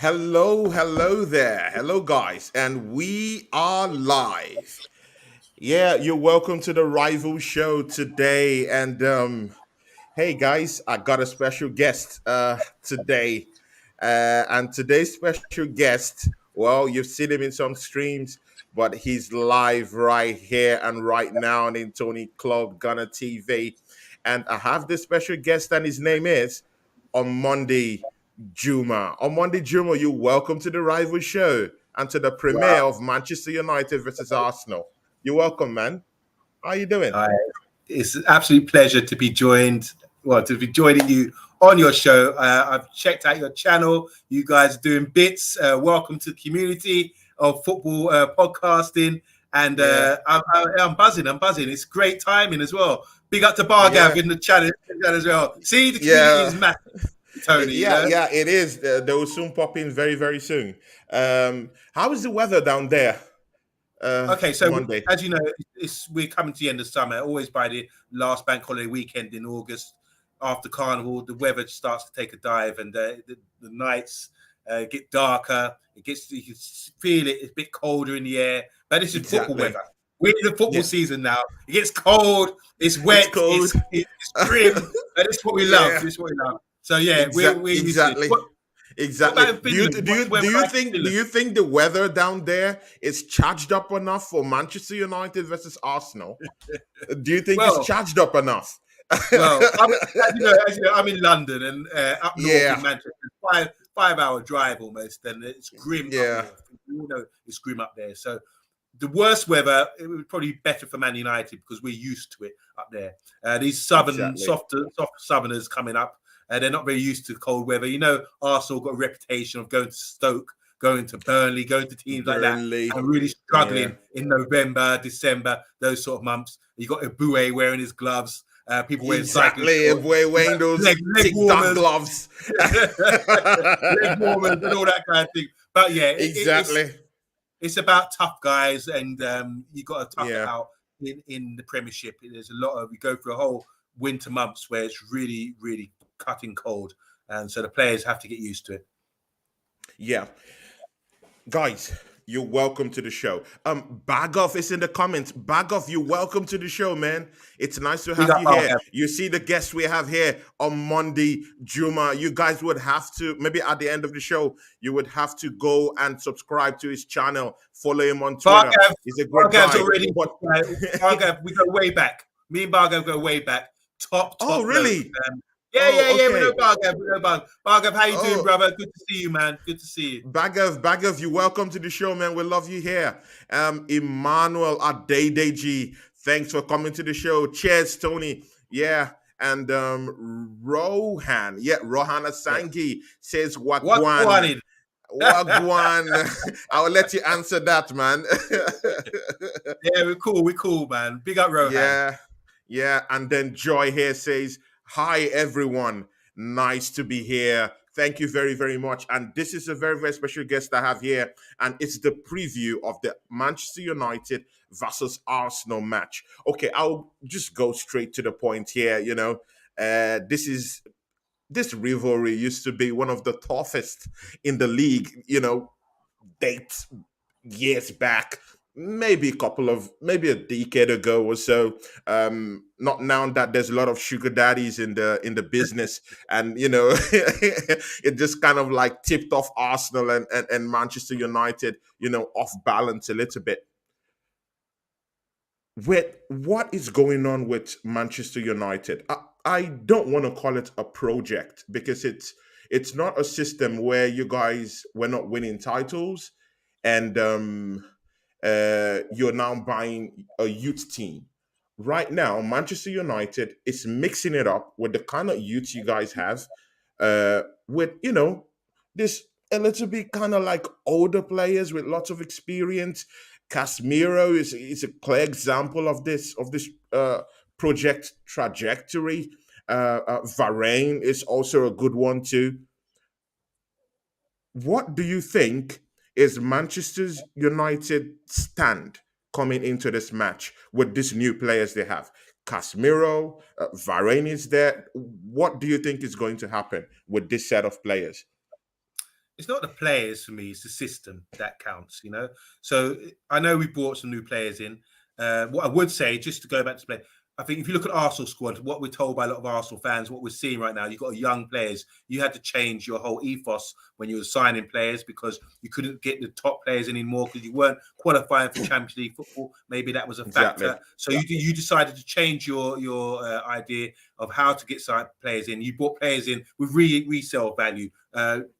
Hello there. Hello, guys. And we are live. Yeah, you're welcome to the Rival Show today. And hey, guys, I got a special guest today. And today's special guest, well, you've seen him in some streams, but he's live right here and right now on Tony Club Gunner TV. And I have this special guest, and his name is Omondi Juma. Omondi Juma, you're welcome to the Rival Show and to the premiere Wow. of Manchester United versus Arsenal. You're welcome, man. How you doing? I, it's an absolute pleasure to be joining you on your show. I've checked out your channel. You guys are doing bits. Welcome to the community of football podcasting. And Yeah, I'm buzzing. I'm buzzing. It's great timing as well. Big up to Bargav yeah, in the channel as well. See, the community yeah. is massive, Tony. Yeah, it is. They will soon pop in very, very soon. How is the weather down there? Okay, so Monday. as you know, we're coming to the end of summer. Always by the last bank holiday weekend in August, after Carnival, the weather starts to take a dive, and the nights get darker. You can feel it. It's a bit colder in the air, but this is football Exactly. weather. We're in the football Yeah, season now. It gets cold. It's it's wet. cold. It's grim. But it's what we love. Yeah, This is what we love. So yeah, we're used to it. exactly. What Exactly. about in Do you Finland? do What's you the do weather you like in think do Finland? you think the weather down there is charged up enough for Manchester United versus Arsenal? Do you think it's Well, charged up enough? Well, as you know, I'm in London and up north Yeah, in Manchester, 5 hour drive almost, and it's grim up yeah, north. You know, it's grim up there. So the worst weather, it would probably be better for Man United because we're used to it up there. These exactly. soft southerners coming up, they're not very used to cold weather. You know, Arsenal got a reputation of going to Stoke, going to Burnley, going to teams like that, Burnley. and really Yeah, struggling in November, December, those sort of months. You got Eboué wearing his gloves. People wearing cycling exactly. shorts, We're wearing those leg TikTok warmers, gloves. leg warmers, and all that kind of thing. But yeah, Exactly. it's about tough guys, and you got to tough it Yeah. out in the Premiership. There's a lot of we go through a whole winter months where it's really, really cutting cold, and so the players have to get used to it. Yeah. Guys, you're welcome to the show. Bagoff is in the comments. Bagoff, you're welcome to the show, man. It's nice to Big have up, you here. Malcolm. You see the guests we have here on Monday, Juma. You guys would have to, maybe at the end of the show, you would have to go and subscribe to his channel, follow him on Twitter. He's a great Bargav's guy. already. But Bargav, we go way back. Me and Bargav go way back. Top oh, bloke. really? Yeah. We Okay. know Bargav. Bargav, how you doing, Oh, brother? Good to see you, man. Good to see you. Bagav, you're welcome to the show, man. We love you here. Emmanuel Adedeji, thanks for coming to the show. Cheers, Tony. Yeah. And Rohan, Rohan Yeah. Asangi says What's Wagwan. wanted? Wagwan. I'll let you answer that, man. Yeah, we're cool, man. Big up Rohan. Yeah, yeah. And then Joy here says, "Hi, everyone. Nice to be here. Thank you very, very much." And this is a very, very special guest I have here. And it's the preview of the Manchester United versus Arsenal match. Okay, I'll just go straight to the point here. This rivalry used to be one of the toughest in the league, dates years back, maybe a decade ago or so. Not now that there's a lot of sugar daddies in the business, and it just kind of like tipped off Arsenal and Manchester United, off balance a little bit. With what is going on with Manchester United, I don't want to call it a project because it's not a system where you guys were not winning titles, and you're now buying a youth team. Right now, Manchester United is mixing it up with the kind of youth you guys have, with this a little bit kind of like older players with lots of experience. Casemiro is a clear example of this project trajectory. Varane is also a good one too. What do you think is Manchester United stand coming into this match with these new players they have? Casemiro, Varane is there. What do you think is going to happen with this set of players? it's not the players for me, it's the system that counts, you know. So I know we brought some new players in. What I would say, just to go back to play, I think if you look at Arsenal squad, what we're told by a lot of Arsenal fans, what we're seeing right now, you've got young players. You had to change your whole ethos when you were signing players because you couldn't get the top players anymore because you weren't qualifying for Champions League football. Maybe that was a Exactly. factor. So you decided to change your idea of how to get players in. You brought players in with resale value.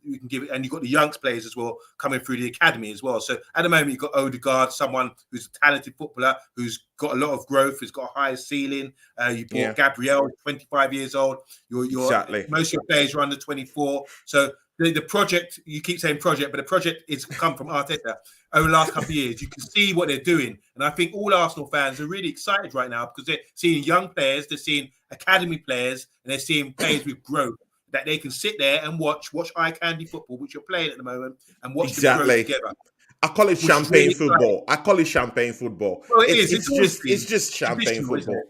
You can give it, and you've got the young players as well coming through the academy as well. So at the moment, you've got Odegaard, someone who's a talented footballer who's got a lot of growth, who's got a high ceiling. You bought Gabriel, 25 years old. Exactly. Most of your players are under 24. So the project, you keep saying project, but the project is come from Arteta over the last couple of years. You can see what they're doing. And I think all Arsenal fans are really excited right now because they're seeing young players, they're seeing academy players, and they're seeing players with growth that they can sit there and watch eye candy football, which you're playing at the moment, and watch them grow together. I call it champagne football. I call it champagne football. Well, it is. It's just champagne football.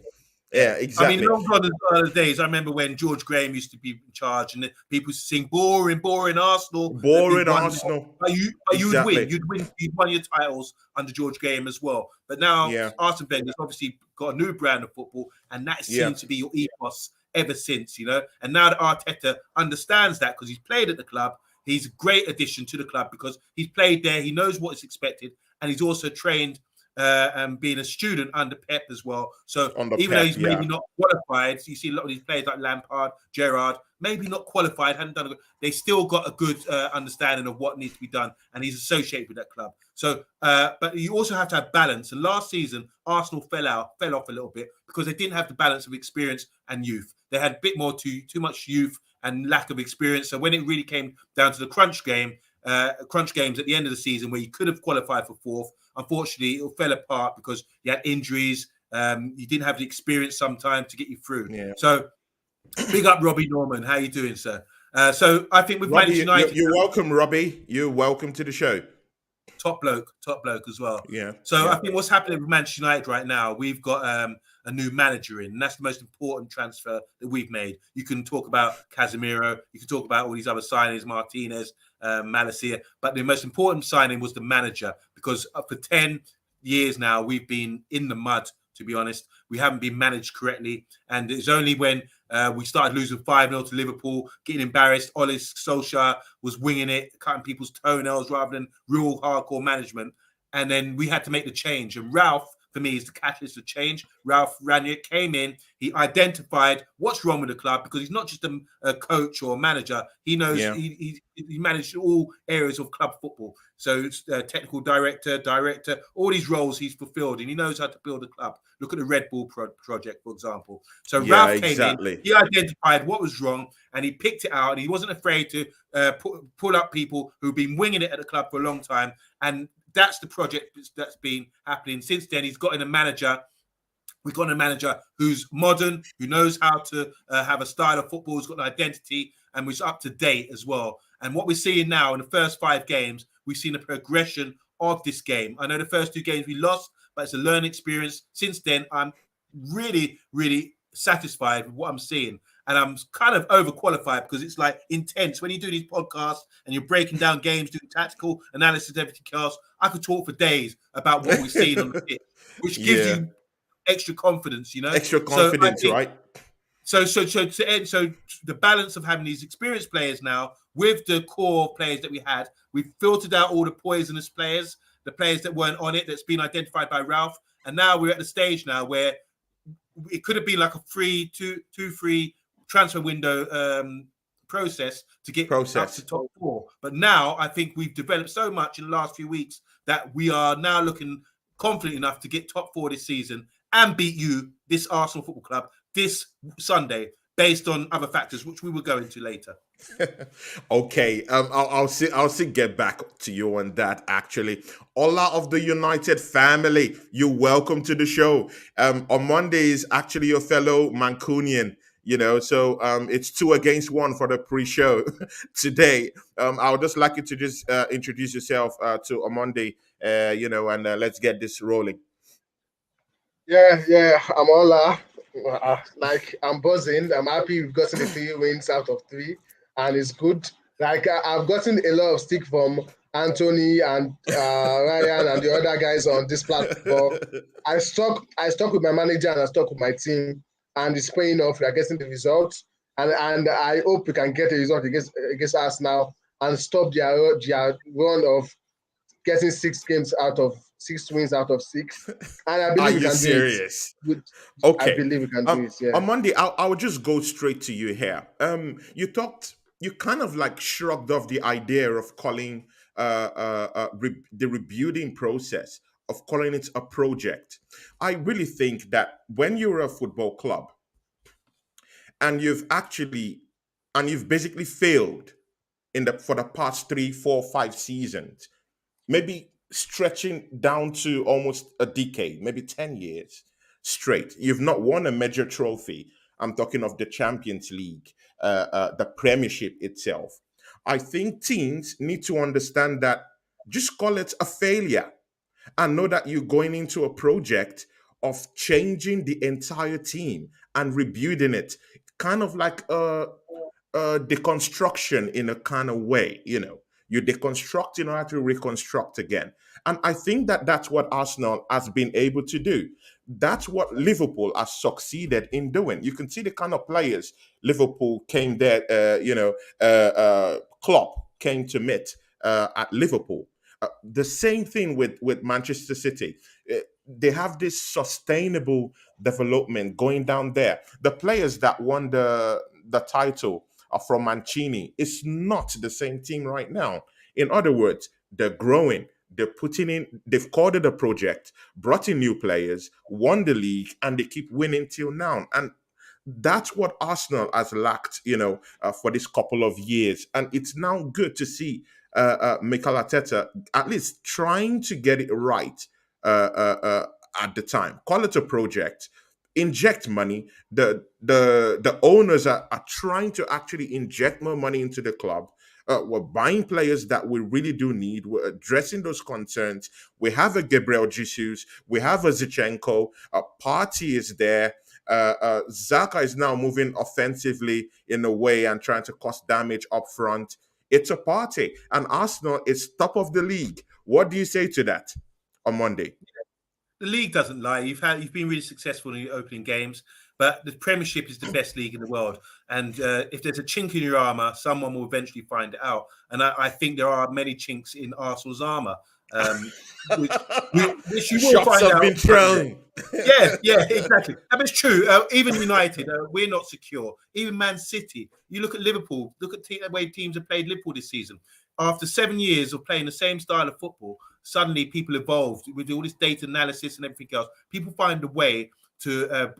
Yeah, exactly. I mean, long gone are the days. I remember when George Graham used to be in charge, and people used to sing "boring, boring Arsenal." Arsenal. But you would win. You'd win. You'd won your titles under George Graham as well. But now Arsene Wenger's obviously got a new brand of football, and that seems to be your ethos ever since, you know. And now that Arteta understands that because he's played at the club, he's a great addition to the club because he's played there. He knows what is expected, and he's also trained and being a student under Pep as well. So even though he's maybe not qualified, so you see a lot of these players like Lampard, Gerrard, maybe not qualified, hadn't done. They still got a good understanding of what needs to be done, and he's associated with that club. So, but you also have to have balance. And last season, Arsenal fell off a little bit because they didn't have the balance of experience and youth. They had a bit more too much youth and lack of experience. So when it really came down to the crunch games at the end of the season where you could have qualified for fourth, unfortunately, it fell apart because you had injuries. You didn't have the experience sometimes to get you through. Yeah. So big up Robbie Norman. How you doing, sir? So I think with Manchester United, you're welcome, Robbie. You're welcome to the show. Top bloke as well. Yeah. So I think what's happening with Manchester United right now, we've got a new manager in, and that's the most important transfer that we've made. You can talk about Casemiro, you can talk about all these other signings, Martinez, Malacia, but the most important signing was the manager because for 10 years now we've been in the mud. To be honest, we haven't been managed correctly, and it's only when we started losing 5-0 to Liverpool, getting embarrassed. Ole Solskjaer was winging it, cutting people's toenails rather than real hardcore management. And then we had to make the change. And Ralph, for me, is the catalyst of change. Ralph Ranieri came in. He identified what's wrong with the club because he's not just a coach or a manager. He knows he managed all areas of club football. So it's technical director, all these roles he's fulfilled, and he knows how to build a club. Look at the Red Bull project, for example. So Ralph came in, he identified what was wrong, and he picked it out, and he wasn't afraid to pull up people who've been winging it at the club for a long time. And that's the project that's been happening since then. He's got in a manager. We've got a manager who's modern, who knows how to have a style of football, who's got an identity, and who's up to date as well. And what we're seeing now in the first 5 games, we've seen a progression of this game. I know the first 2 games we lost, but it's a learning experience. Since then, I'm really, really satisfied with what I'm seeing. And I'm kind of overqualified because it's like intense. When you do these podcasts and you're breaking down games, doing tactical analysis, everything else, I could talk for days about what we've seen on the pitch, which gives you extra confidence, you know? Extra confidence, right? So the balance of having these experienced players now with the core players that we had, we've filtered out all the poisonous players, the players that weren't on it, that's been identified by Ralph. And now we're at the stage now where it could have been like a free transfer window process to get up to top 4. But now I think we've developed so much in the last few weeks that we are now looking confident enough to get top 4 this season and beat you, this Arsenal Football Club, this Sunday, based on other factors, which we will go into later. Okay, I'll get back to you on that. Actually, Ola of the United family, you're welcome to the show. On Monday is actually your fellow Mancunian. You know, so it's 2 against 1 for the pre-show today. I would just like you to just introduce yourself to Omondi, and let's get this rolling. Yeah, I'm Ola. Like, I'm buzzing. I'm happy we've gotten the 3 wins out of 3, and it's good. Like I've gotten a lot of stick from Anthony and Ryan and the other guys on this platform. I stuck with my manager and I stuck with my team, and it's paying off. We are getting the results, and I hope we can get a result against us now and stop their run of getting 6 wins out of 6. And I Are believe we you can do it. serious? Good. I Okay. believe we can do it. Yeah. Omondi, I'll just go straight to you here. You kind of like shrugged off the idea of calling the rebuilding process, of calling it a project. I really think that when you're a football club and you've basically failed for the past 3, 4, 5 seasons, maybe stretching down to almost a decade, maybe 10 years straight. You've not won a major trophy. I'm talking of the Champions League, the Premiership itself. I think teams need to understand that just call it a failure and know that you're going into a project of changing the entire team and rebuilding it. Kind of like deconstruction in a kind of way, you deconstruct in order to reconstruct again. And I think that that's what Arsenal has been able to do. That's what Liverpool has succeeded in doing. You can see the kind of players Liverpool came there, Klopp came to meet at Liverpool. The same thing with Manchester City. They have this sustainable development going down there. The players that won the title from Mancini. It's not the same team right now. In other words, they're growing. They've called it a project, brought in new players, won the league, and they keep winning till now. And that's what Arsenal has lacked, for this couple of years. And it's now good to see Mikel Arteta at least trying to get it right at the time. Call it a project, inject money. The owners are trying to actually inject more money into the club. We're buying players that we really do need. We're addressing those concerns. We have a Gabriel Jesus. We have a Zichenko. A party is there. Zaka is now moving offensively in a way and trying to cause damage up front. It's a party. And Arsenal is top of the league. What do you say to that on Monday? The league doesn't lie. You've been really successful in your opening games, but the Premiership is the best league in the world. And if there's a chink in your armour, someone will eventually find it out. And I think there are many chinks in Arsenal's armour, which you will Shots find have out. been thrown. Yeah, exactly. And it's true. Even United, we're not secure. Even Man City. You look at Liverpool. Look at the way teams have played Liverpool this season. After 7 years of playing the same style of football, suddenly people evolved with all this data analysis and everything else. People find a way to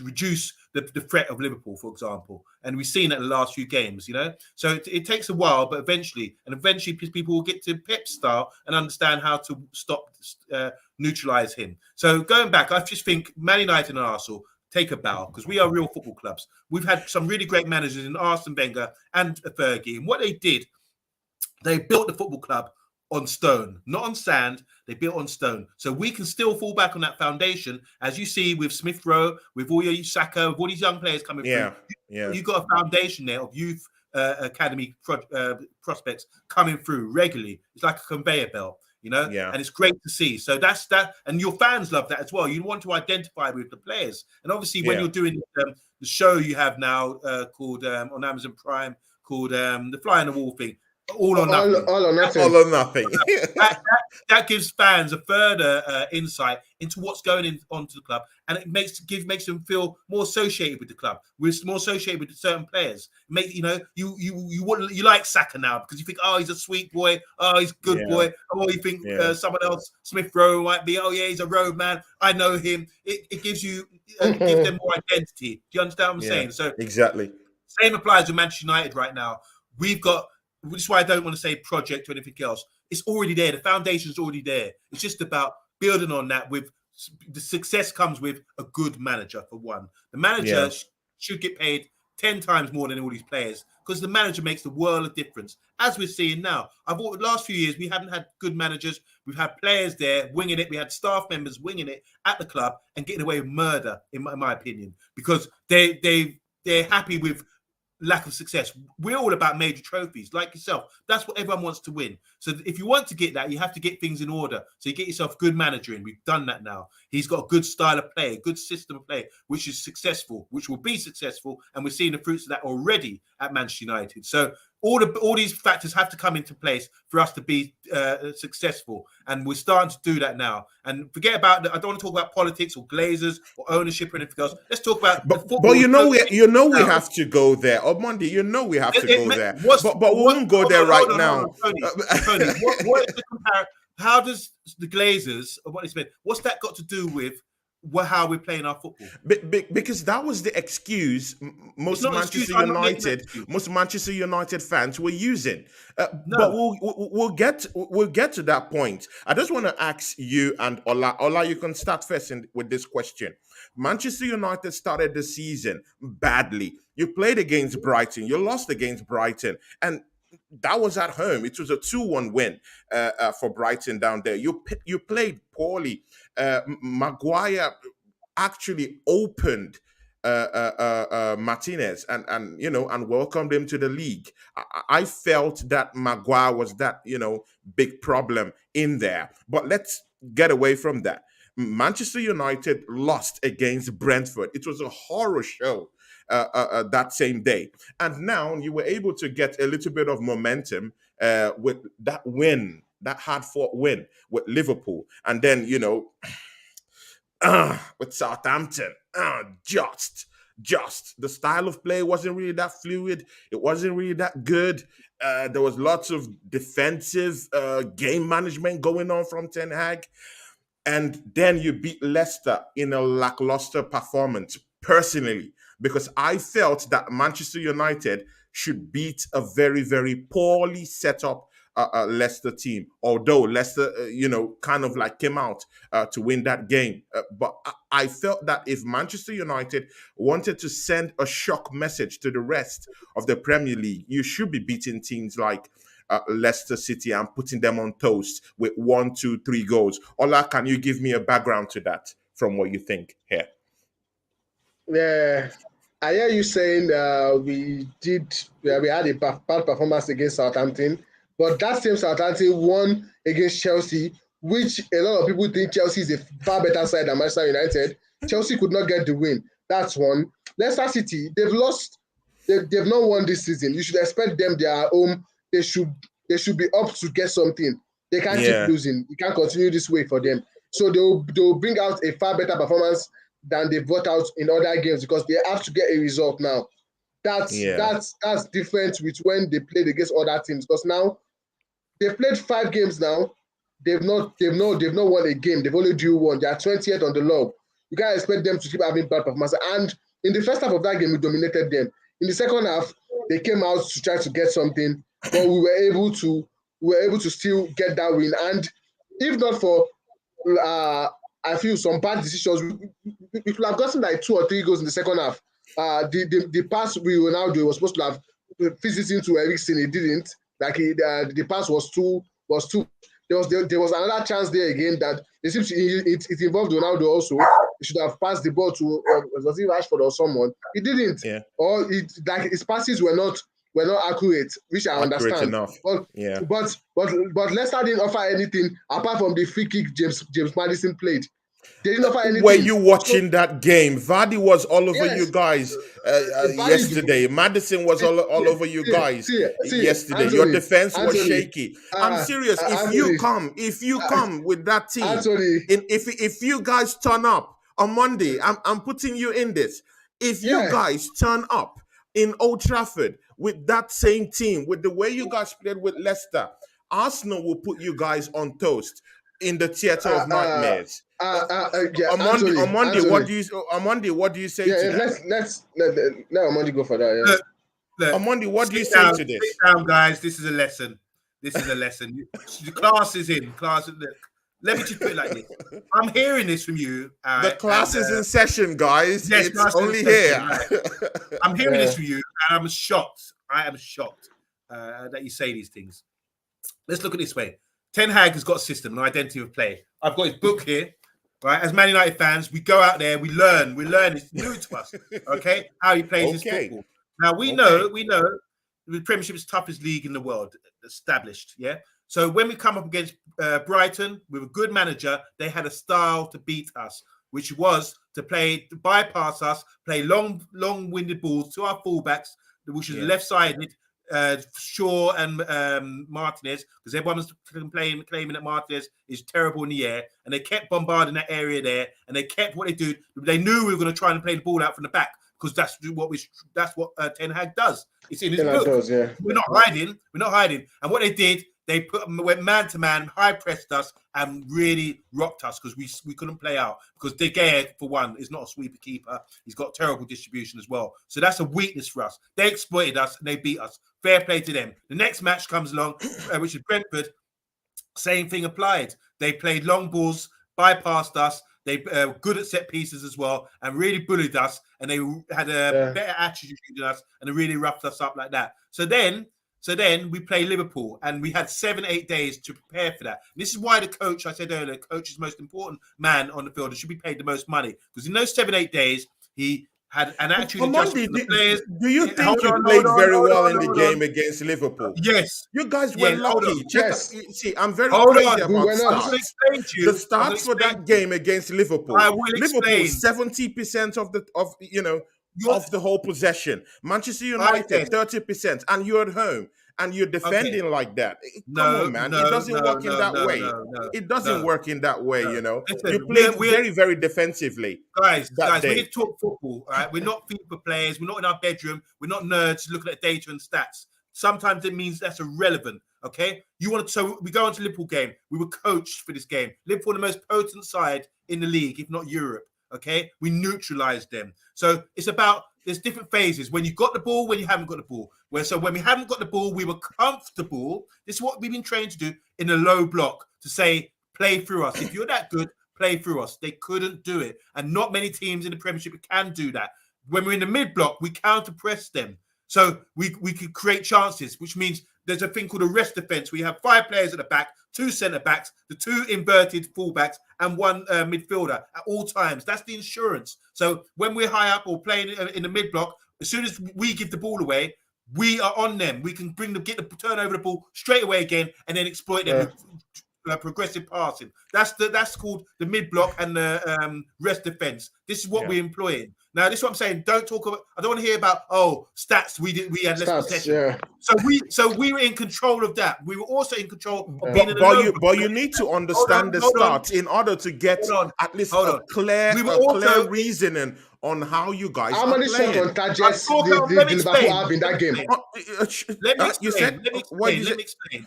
reduce the threat of Liverpool, for example. And we've seen that in the last few games, So it takes a while, but eventually people will get to Pep's style and understand how to neutralize him. So going back, I just think Man United and Arsenal take a bow because we are real football clubs. We've had some really great managers in Arsene Wenger and Fergie. And what they did, they built the football club on stone, not on sand. They built on stone. So we can still fall back on that foundation, as you see with Smith Rowe, with all your Saka, with all these young players coming through. Yeah. You've got a foundation there of youth academy prospects coming through regularly. It's like a conveyor belt, Yeah. And it's great to see. So that's that. And your fans love that as well. You want to identify with the players. And obviously when you're doing the show you have now called on Amazon Prime, called the Fly on the Wall thing, all or nothing. All or nothing. All or nothing. that gives fans a further insight into what's going on to the club, and it makes them feel more associated with the club. We're more associated with certain players. You like Saka now because you think, oh, he's a sweet boy, oh, he's a good boy. Oh, you think someone else, Smith Rowe, might be, oh yeah, he's a road man. I know him. It gives you gives them more identity. Do you understand what I'm saying? So exactly. Same applies with Manchester United right now. We've got. Which is why I don't want to say project or anything else. It's already there. The foundation's already there. It's just about building on that. With the success comes with a good manager, for one. The manager should get paid 10 times more than all these players because the manager makes the world of difference. As we're seeing now, the last few years, we haven't had good managers. We've had players there winging it. We had staff members winging it at the club and getting away with murder, in my opinion, because they're happy with lack of success. We're all about major trophies, like yourself. That's what everyone wants to win. So if you want to get that, you have to get things in order. So you get yourself a good manager in. We've done that now. He's got a good style of play, a good system of play, which is successful, which will be successful. And we're seeing the fruits of that already at Manchester United. So all these factors have to come into place for us to be successful, and we're starting to do that now. And forget about I don't want to talk about politics or Glazers or ownership or anything else. Let's talk about the football. But we have to go there. Omondi, we have to go there. But we won't go there right now. Tony, what is the comparison? How does the Glazers or what it's been? What's that got to do with how we're playing our football? Because that was the excuse most Manchester United fans were using. But we'll get to that point. I just want to ask you and Ola. Ola, you can start first with this question. Manchester United started the season badly. You played against Brighton. You lost against Brighton, and that was at home. It was a 2-1 win for Brighton down there. You played poorly. Maguire actually opened Martinez and welcomed him to the league. I felt that Maguire was that big problem in there. But let's get away from that. Manchester United lost against Brentford. It was a horror show that same day. And now you were able to get a little bit of momentum with that win, that hard-fought win with Liverpool. And then, with Southampton, just the style of play wasn't really that fluid. It wasn't really that good. There was lots of defensive game management going on from Ten Hag. And then you beat Leicester in a lackluster performance, personally, because I felt that Manchester United should beat a very, very poorly set up Leicester team. Although Leicester, kind of like came out to win that game. But I felt that if Manchester United wanted to send a shock message to the rest of the Premier League, you should be beating teams like Leicester City and putting them on toast with 1, 2, 3 goals. Ola, can you give me a background to that from what you think here? Yeah, I hear you saying we had a bad performance against Southampton, but that same Southampton won against Chelsea, which a lot of people think Chelsea is a far better side than Manchester United. Chelsea could not get the win. That's one. Leicester City, they've lost. They've not won this season. You should expect them. They are home. They should be up to get something. They can't keep losing. You can't continue this way for them. So they'll bring out a far better performance than they brought out in other games because they have to get a result now. That's different with when they played against other teams because now they've played 5 games now. They've not won a game. They've only drew 1. They are 20th on the log. You can't expect them to keep having bad performance. And in the first half of that game, we dominated them. In the second half, they came out to try to get something, but we were able to still get that win. And if not for I feel some bad decisions, we could have gotten like 2 or 3 goals in the second half. The pass we Ronaldo was supposed to have fizzed into Eriksen, he didn't. Like the pass was too. There was another chance there again that it involved Ronaldo also. He should have passed the ball to was it Rashford or someone. He didn't. Yeah. Or his passes were not accurate, which I understand. Enough. But Leicester didn't offer anything apart from the free kick James Maddison played. They didn't offer anything. Were you watching that game? Vardy was all over you guys yesterday. Madison was all over you guys yesterday. Anthony, your defense was shaky. I'm serious. If you come with that team, if you guys turn up on Monday, I'm putting you in this. If you guys turn up in Old Trafford with that same team, with the way you guys played with Leicester, Arsenal will put you guys on toast in the theater of nightmares. Omondi, what do you say to that? Let's let Omondi go for that. Look, Omondi, what do you say to this? Sit down, guys. This is a lesson. The class is in. Let me just put it like this. I'm hearing this from you. The class is in session, guys. Yes, it's only here. Right. I'm hearing this from you, and I'm shocked. I am shocked that you say these things. Let's look at it this way. Ten Hag has got a system, an identity of play. I've got his book here, right? As Man United fans, we go out there, we learn. It's new to us, okay? How he plays his football. Now we know the Premiership is the toughest league in the world, established. Yeah. So when we come up against Brighton with a good manager, they had a style to beat us, which was to bypass us, play long-winded balls to our fullbacks, which is left-sided, Shaw and Martinez, because everyone was claiming that Martinez is terrible in the air, and they kept bombarding that area there, and they kept what they do. They knew we were going to try and play the ball out from the back, because that's what Ten Hag does. It's in his book. We're not hiding. And what they did, they went man to man, high pressed us, and really rocked us because we couldn't play out. Because De Gea, for one, is not a sweeper keeper. He's got terrible distribution as well. So that's a weakness for us. They exploited us and they beat us. Fair play to them. The next match comes along, which is Brentford. Same thing applied. They played long balls, bypassed us. They good at set pieces as well, and really bullied us. And they had a better attitude than us, and they really roughed us up like that. So then we play Liverpool, and we had 7-8 days to prepare for that. And this is why the coach, I said earlier, the coach is the most important man on the field and should be paid the most money, because in those 7-8 days he had an attitude adjustment for the players. Do you think you played very well in the game against Liverpool? Yes. You guys were lucky. See, I'm very crazy about stats. The stats for that game against Liverpool. Liverpool 70% of the whole possession. Manchester United 30%, and you're at home and you're defending like that. Come on, man. It doesn't work in that way. It doesn't work in that way, you know. Listen, you played very, very defensively. Guys, we need to talk football, all right? We're not FIFA players. We're not in our bedroom. We're not nerds looking at data and stats. Sometimes it means that's irrelevant, okay? So we go on to Liverpool game. We were coached for this game. Liverpool, the most potent side in the league, if not Europe, okay? We neutralized them. So it's about, there's different phases. When you got the ball, when you haven't got the ball. When we haven't got the ball, we were comfortable. This is what we've been trained to do in a low block, to say, play through us. If you're that good, play through us. They couldn't do it. And not many teams in the Premiership can do that. When we're in the mid block, we counter press them. So we could create chances, which means there's a thing called a rest defense. We have 5 players at the back, 2 centre backs, the 2 inverted fullbacks, and 1 midfielder at all times. That's the insurance. So when we're high up or playing in the mid block, as soon as we give the ball away, we are on them. We can get the turn over the ball straight away again, and then exploit them with progressive passing. That's called the mid block and the rest defense. This is what we're employing. Now, this is what I'm saying. Don't talk about. I don't want to hear about stats. We had less possession. Yeah. So we were in control of that. We were also in control of being but you need to understand the stats in order to get at least a clear reasoning on how you guys. How many shots on targets did Liverpool have in that game? Let me explain.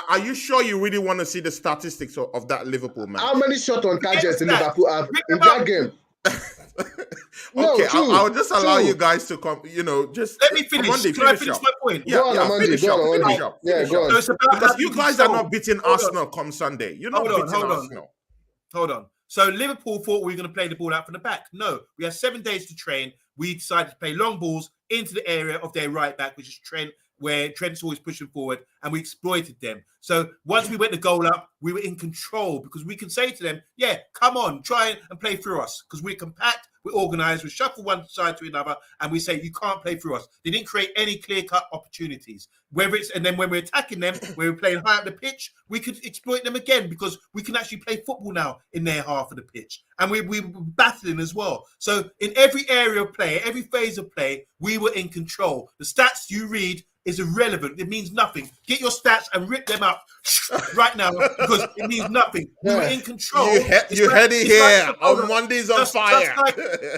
Are you sure you really want to see the statistics of that Liverpool match? How many shots on targets did Liverpool have in that game? Okay, I'll just allow you guys to come. Just let me finish. Can I finish my point? Finish up. Go on. Because you guys are not beating Arsenal come Sunday. You're not beating Arsenal. Hold on. So Liverpool thought we were going to play the ball out from the back. No, we had 7 days to train. We decided to play long balls into the area of their right back, which is Trent, where Trent's always pushing forward, and we exploited them. So once we went the goal up, we were in control, because we can say to them, yeah, come on, try and play through us, because we're compact, we're organized, we shuffle one side to another, and we say, you can't play through us. They didn't create any clear-cut opportunities. And then when we're attacking them, when we're playing high up the pitch, we could exploit them again, because we can actually play football now in their half of the pitch. And we were battling as well. So in every area of play, every phase of play, we were in control. The stats you read is irrelevant. It means nothing. Get your stats and rip them up right now, because it means nothing. We were in control. You heady here. Omondi's on fire.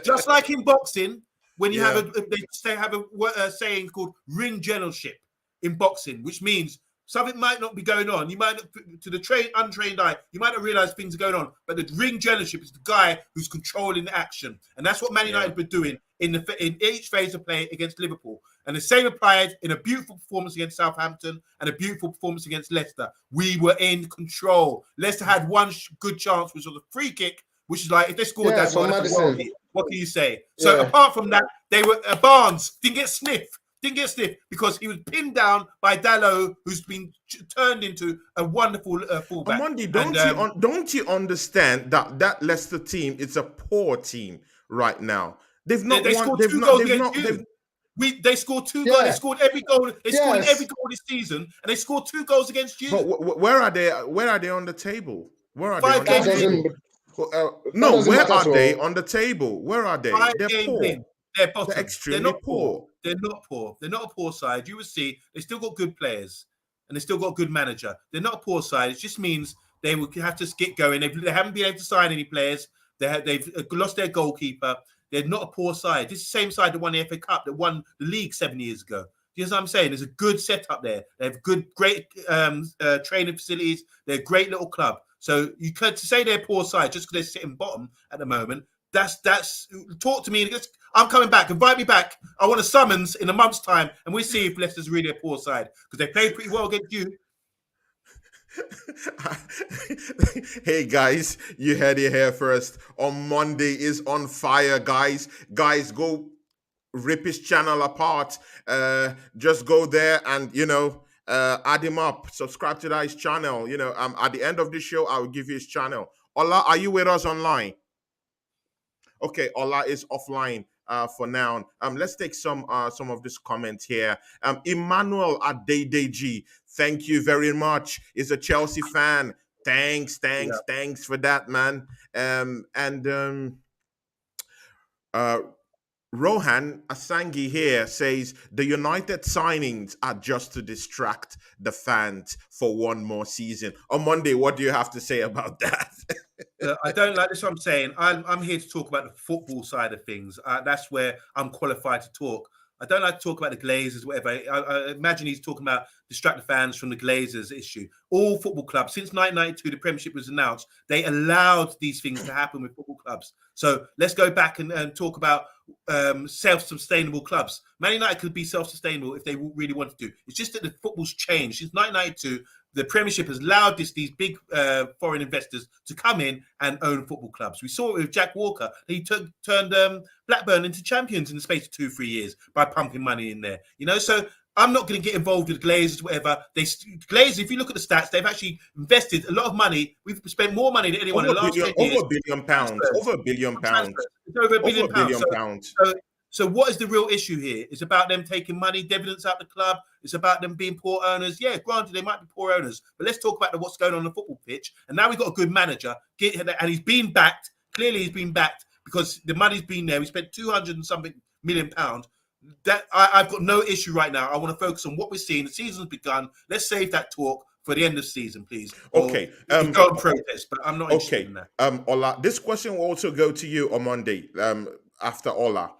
Just like in boxing, when you have a saying called ring generalship in boxing, which means something might not be going on. You might, to the untrained eye, you might not realize things are going on. But the ring generalship is the guy who's controlling the action, and that's what Man United were doing in each phase of play against Liverpool. And the same applied in a beautiful performance against Southampton and a beautiful performance against Leicester. We were in control. Leicester had one good chance, which was a free kick, which is like, if they scored that one, what can you say? So apart from that, they were Barnes didn't get sniffed because he was pinned down by Dalot, who's been turned into a wonderful fullback. Omondi, don't you understand that Leicester team is a poor team right now? They've not They scored 2 goals. They scored every goal. They scored in Yes. every goal this season, and they scored 2 goals against you. But where are they? Where are they on the table? Where are they 5 on the games That table? doesn't No, doesn't where matter are to they us. on the table? Where are they? 5 They're games poor. in. They're bottom. They're They're extremely not poor. poor. They're not poor. They're not a poor side. You will see they still got good players and they still got a good manager. They're not a poor side. It just means they will have to get going. They haven't been able to sign any players. They've lost their goalkeeper. They're not a poor side. This is the same side that won the FA Cup, that won the league 7 years ago. You know what I'm saying? There's a good setup there. They have great training facilities. They're a great little club. So you could say they're a poor side just because they're sitting bottom at the moment. That's talk to me. I'm coming back. Invite me back. I want a summons in a month's time, and we'll see if Leicester's really a poor side because they played pretty well against you. Hey guys, you heard it here first. Omondi is on fire, guys. Guys, go rip his channel apart. Just go there and add him up. Subscribe to his channel. At the end of the show, I will give you his channel. Ola, are you with us online? Okay, Ola is offline for now. Let's take some of this comment here. Emmanuel Adedeji, thank you very much. Is a Chelsea fan. Thanks for that, man. Rohan Asangi here says the United signings are just to distract the fans for one more season. On Monday, what do you have to say about that? I don't like this. What I'm saying. I'm here to talk about the football side of things. That's where I'm qualified to talk. I don't like to talk about the Glazers, whatever. I imagine he's talking about distract the fans from the Glazers issue. All football clubs, since 1992, the Premiership was announced, they allowed these things to happen with football clubs. So let's go back and talk about self-sustainable clubs. Man United could be self-sustainable if they really wanted to. It's just that the football's changed. Since 1992, the Premiership has allowed these big foreign investors to come in and own football clubs. We saw it with Jack Walker. He turned Blackburn into champions in the space of 2-3 years by pumping money in there. So I'm not going to get involved with Glazers, whatever. Glazers, if you look at the stats, they've actually invested a lot of money. We've spent more money than anyone in the last 10 years. Over £1 billion. Over £1 billion. It's over £1 billion. So what is the real issue here? It's about them taking money, dividends out the club. It's about them being poor owners. Yeah, granted, they might be poor owners, but let's talk about what's going on the football pitch. And now we've got a good manager, and he's been backed. Clearly, he's been backed because the money's been there. We spent £200 and something million. That I've got no issue right now. I want to focus on what we're seeing. The season's begun. Let's save that talk for the end of the season, please. Okay. Go and protest, but I'm not interested in that. Ola, this question will also go to you on Monday. After Ola,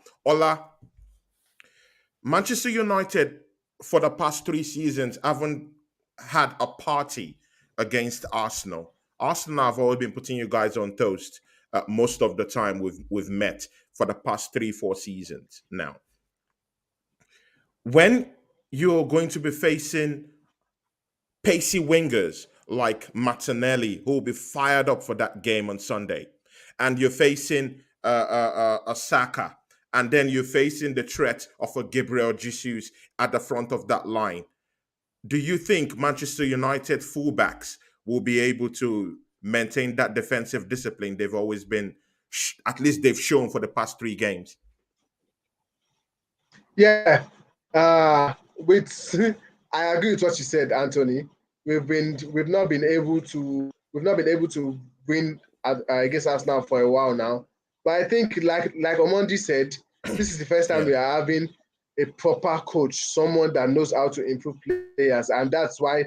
Manchester United for the past 3 seasons haven't had a party against Arsenal. Arsenal have always been putting you guys on toast most of the time we've met for the past 3-4 seasons now. When you're going to be facing pacey wingers like Martinelli, who will be fired up for that game on Sunday, and you're facing a Saka, and then you're facing the threat of a Gabriel Jesus at the front of that line, do you think Manchester United fullbacks will be able to maintain that defensive discipline they've always been, at least they've shown for the past 3 games? Yeah. I agree with what you said, Anthony. We've not been able to win against Arsenal for a while now. But I think, like Omondi said, this is the first time we are having a proper coach, someone that knows how to improve players, and that's why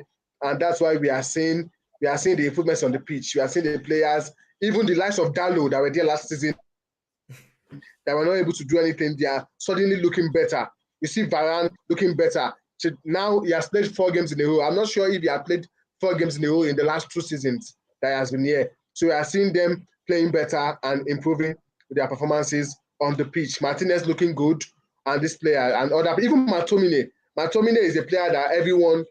we are seeing the improvements on the pitch. We are seeing the players, even the likes of Dalot that were there last season, that were not able to do anything. They are suddenly looking better. You see Varane looking better. So now he has played 4 games in a row. I'm not sure if he has played 4 games in a row in the last 2 seasons that he has been here. So we are seeing them playing better and improving their performances on the pitch. Martinez looking good, and this player and other, even McTominay. McTominay is a player that everyone,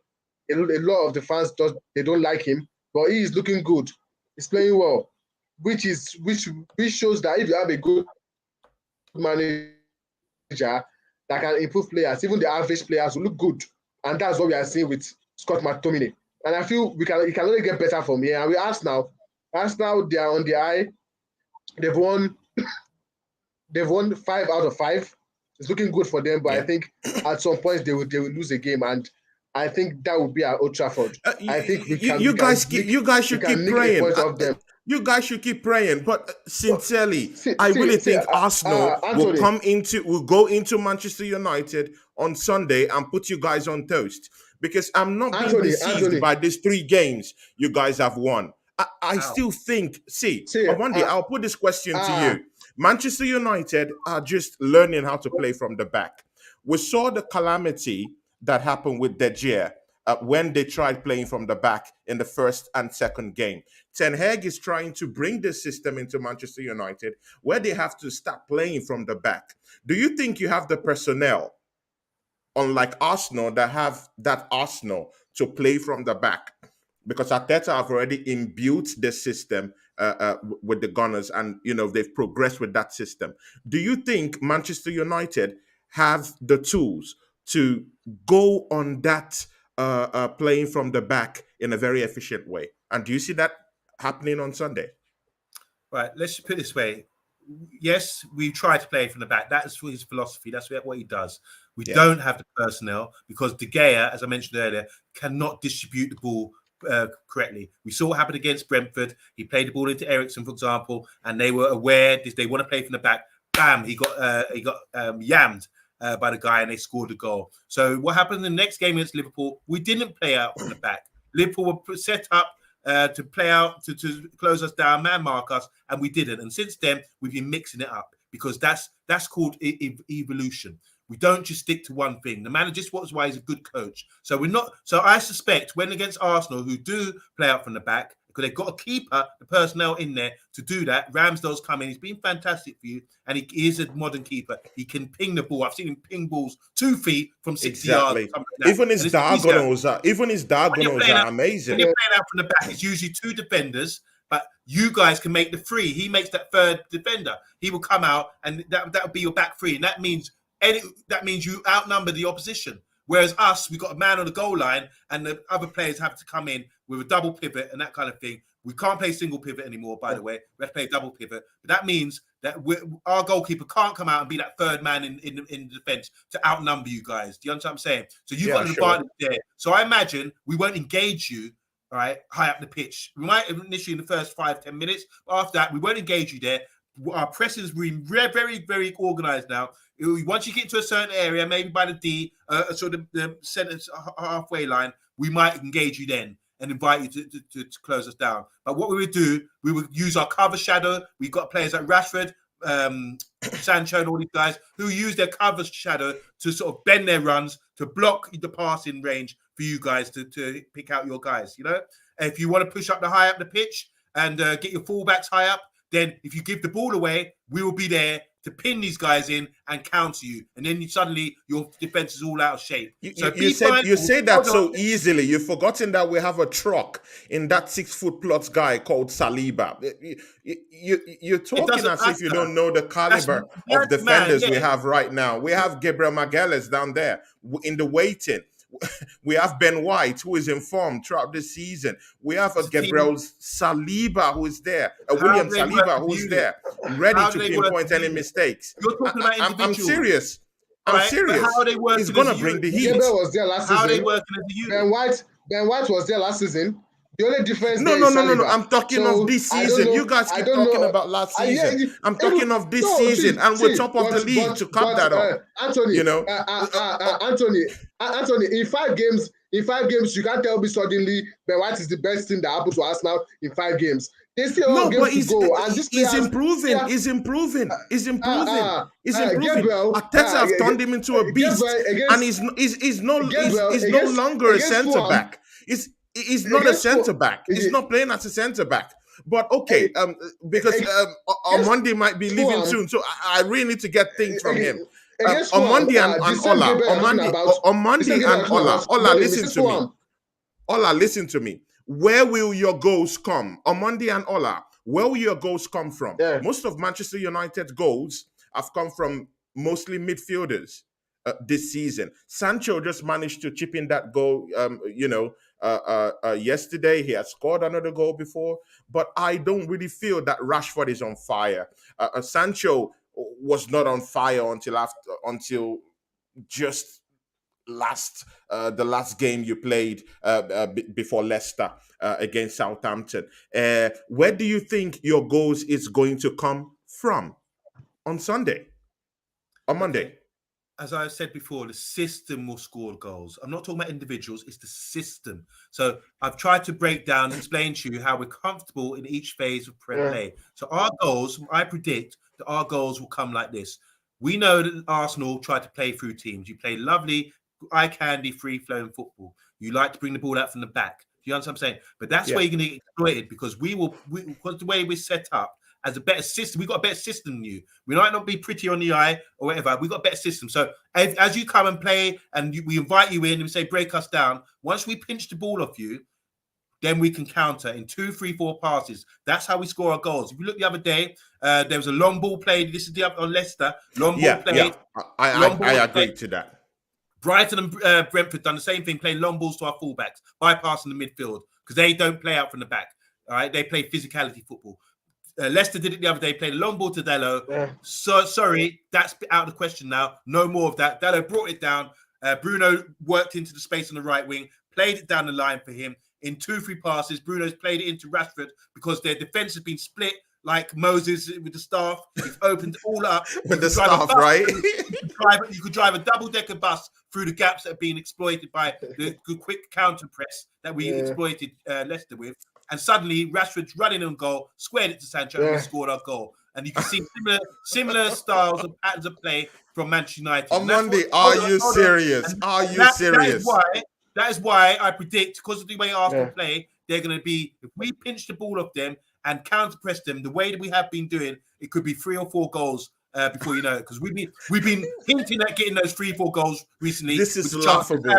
a lot of the fans they don't like him, but he is looking good. He's playing well, which shows that if you have a good manager that can improve players, even the average players will look good, and that's what we are seeing with Scott McTominay. And I feel it can only get better from here. And with Arsenal, they are on the eye. They've won 5 out of 5. It's looking good for them, but I Yeah. think at some point they will lose a game, and I think that would be at Old Trafford. I think You guys should keep nick a praying. point off them. You guys should keep praying. But No, sincerely, I really see, think Arsenal Anthony, will go into Manchester United on Sunday and put you guys on toast. Because I'm not being deceived Anthony. by these 3 games you guys have won. I How? still think, See, Omondi, I'll put this question to you. Manchester United are just learning how to play from the back. We saw the calamity that happened with De Gea when they tried playing from the back in the first and second game. Ten Hag is trying to bring this system into Manchester United where they have to start playing from the back. Do you think you have the personnel, unlike Arsenal, that have that Arsenal to play from the back? Because Arteta have already imbued the system with the Gunners, and they've progressed with that system. Do you think Manchester United have the tools to go on that playing from the back in a very efficient way? And do you see that happening on Sunday? Right, let's just put it this way. Yes, we try to play from the back. That is his philosophy. That's what he does. We don't have the personnel because De Gea, as I mentioned earlier, cannot distribute the ball correctly. We saw what happened against Brentford. He played the ball into Eriksen, for example, and they were aware they want to play from the back. Bam! He got yammed by the guy, and they scored a goal. So what happened in the next game against Liverpool? We didn't play out from the back. Liverpool were set up to play out, to close us down, man mark us, and we didn't. And since then, we've been mixing it up because that's called evolution. We don't just stick to one thing. The manager, just what's why he's a good coach. So we're not. So I suspect when against Arsenal, who do play out from the back, because they've got a keeper, the personnel in there to do that. Ramsdale's coming. He's been fantastic for you, and he is a modern keeper. He can ping the ball. I've seen him ping balls 2 feet from 60 yards. Like even his diagonals are amazing. When you're playing out from the back, it's usually 2 defenders. But you guys can make the 3. He makes that 3rd defender. He will come out, and that will be your back 3, and that means you outnumber the opposition. Whereas us, we got a man on the goal line, and the other players have to come in with a double pivot and that kind of thing. We can't play single pivot anymore, by the way. We have to play double pivot. But that means that our goalkeeper can't come out and be that 3rd man in the defense to outnumber you guys. Do you understand what I'm saying? So you've got an advantage there. So I imagine we won't engage you, all right, high up the pitch. We might initially in the first 5-10 minutes, but after that, we won't engage you there. Our press is very, very, very organized now. Once you get into a certain area, maybe by the D, so the centre halfway line, we might engage you then and invite you to close us down. But what we would do, we would use our cover shadow. We've got players like Rashford, Sancho, and all these guys who use their cover shadow to sort of bend their runs to block the passing range for you guys to pick out your guys. If you want to push up the pitch and get your fullbacks high up, then if you give the ball away, we will be there to pin these guys in and counter you. And then suddenly your defense is all out of shape. You say that so easily. You've forgotten that we have a truck in that 6-foot+ guy called Saliba. You're talking as if you don't know the caliber of defenders we have right now. We have Gabriel Magalhaes down there in the waiting. We have Ben White, who is informed throughout the season. We have a Gabriel Saliba who is there, a William Saliba who is there, ready to pinpoint any mistakes. You're talking about individuals. I'm serious. I'm serious. How are they working? He's gonna bring the heat. Gabriel was there last season. How are they working as a unit? Ben White was there last season. The only difference. No. I'm talking of this season. You guys keep talking about last season. I'm talking of this season, and we're top of the league to cap that up. Anthony, Anthony, in 5 games, you can't tell me suddenly Ben White is the best thing that happened to us now in 5 games. They still have games to go, and this he's improving. He's improving. Arteta have turned him into a beast, and he's no longer a centre back. He's not a centre back. He's not playing as a centre back. But okay, because Omondi might be leaving soon, so I really need to get things from him. Omondi and Ola, listen to me. Ola, listen to me. Where will your goals come? Omondi and Ola, where will your goals come from? Yeah. Most of Manchester United's goals have come from mostly midfielders this season. Sancho just managed to chip in that goal, yesterday. He had scored another goal before, but I don't really feel that Rashford is on fire. Sancho was not on fire until just the last game you played before Leicester against Southampton. Where do you think your goals is going to come from on Sunday, on Monday? As I said before, the system will score goals. I'm not talking about individuals, it's the system. So I've tried to break down, explain to you how we're comfortable in each phase of play. So our goals, I predict that our goals will come like this. We know that Arsenal try to play through teams. You play lovely, eye-candy, free-flowing football. You like to bring the ball out from the back. Do you understand what I'm saying? But that's where you're going to get exploited, because because the way we're set up, as a better system, we've got a better system than you. We might not be pretty on the eye or whatever. We've got a better system. So as you come and play and we invite you in and we say, break us down, once we pinch the ball off you, then we can counter in 2, 3, 4 passes. That's how we score our goals. If you look the other day, there was a long ball played. This is the on Leicester. Long ball played. I agree to that. Brighton and Brentford done the same thing, playing long balls to our fullbacks, bypassing the midfield, because they don't play out from the back. All right, they play physicality football. Leicester did it the other day, played a long ball to Dalot. So sorry, that's out of the question now. No more of that. Dalot brought it down. Bruno worked into the space on the right wing, played it down the line for him. In 2, 3 passes, Bruno's played it into Rashford because their defense has been split like Moses with the staff. It's opened all up. With the staff, right? You could drive a double-decker bus through the gaps that have been exploited by the quick counter press that we exploited Leicester with. And suddenly, Rashford's running on goal, squared it to Sancho, and we scored our goal. And you can see similar styles and patterns of play from Manchester United. Omondi, are you serious? Are you serious? That is why I predict, because of the way Arsenal play, they're going to be, if we pinch the ball off them and counter press them the way that we have been doing, it could be 3 or 4 goals before you know it. Because we've been hinting at getting those 3, 4 goals recently. This is laughable.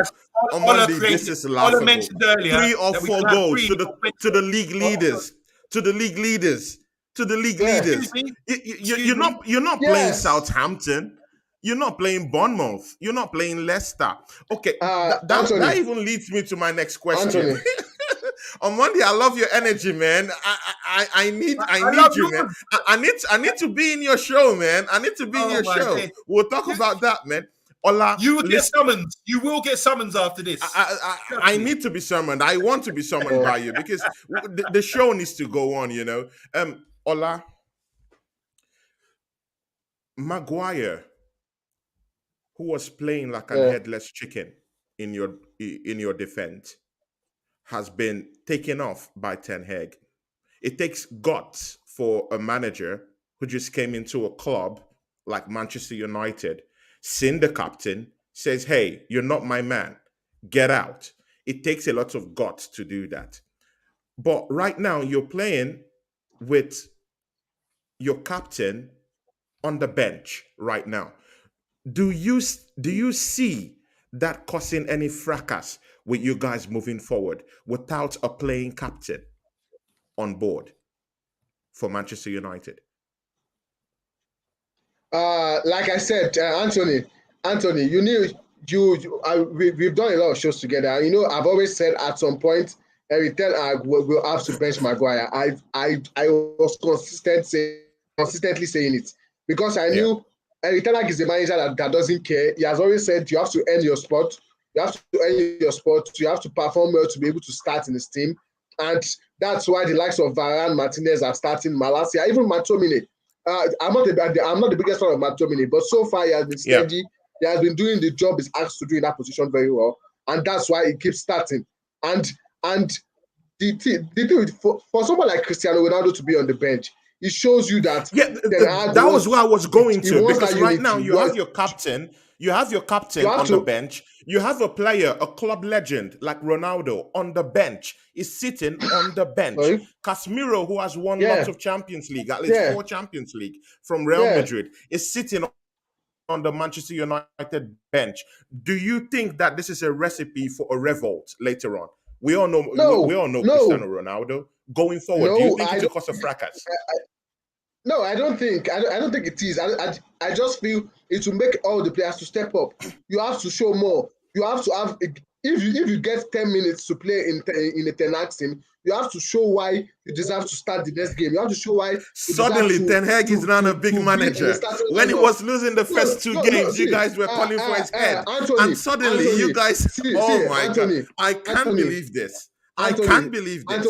Omondi, this is laughable. Mentioned earlier 3 or 4 goals to the league leaders. To the league leaders. To the league leaders. You're not playing Southampton. You're not playing Bournemouth. You're not playing Leicester. Okay, that even leads me to my next question. On Monday, I love your energy, man. I need you, man. I need to be in your show, man. I need to be in your show. God. We'll talk about that, man. Ola, you will get summons. You will get summons after this. I need to be summoned. I want to be summoned by you because the show needs to go on, you know. Ola, Maguire, who was playing like a headless chicken in your defense, has been taken off by Ten Hag. It takes guts for a manager who just came into a club like Manchester United, seen the captain, says, hey, you're not my man, get out. It takes a lot of guts to do that. But right now, you're playing with your captain on the bench right now. Do you see that causing any fracas with you guys moving forward without a playing captain on board for Manchester United? Like I said, Anthony, we've done a lot of shows together. You know, I've always said at some point, every Ten Hag will have to bench Maguire. I was consistently saying it because I knew Eric Ten Hag is a manager that doesn't care. He has always said you have to earn your spot. You have to earn your spot. You have to perform well to be able to start in his team. And that's why the likes of Varane, Martinez are starting, Malacia, even McTominay. I'm not the biggest fan of McTominay, but so far he has been steady. He has been doing the job he's asked to do in that position very well. And that's why he keeps starting. And the thing for someone like Cristiano Ronaldo to be on the bench, it shows you that that was where I was going to, because right now you have your captain on the bench. You have a player, a club legend like Ronaldo on the bench, is sitting on the bench. Casemiro, who has won lots of Champions League, at least 4 Champions League from Real Madrid, is sitting on the Manchester United bench. Do you think that this is a recipe for a revolt later on? We all know Cristiano Ronaldo. Going forward, do you think it's a cause of fracas? No, I don't think. I don't think it is. I just feel it will make all the players to step up. You have to show more. you have to have if you get 10 minutes to play in a Ten Hag team, you have to show why you deserve to start the next game. You have to show why you deserve Suddenly, Ten Hag is now a big manager. When he was losing the first two games, you guys were calling for his head. And suddenly, you guys, oh my God, I can't believe this. I can't believe this.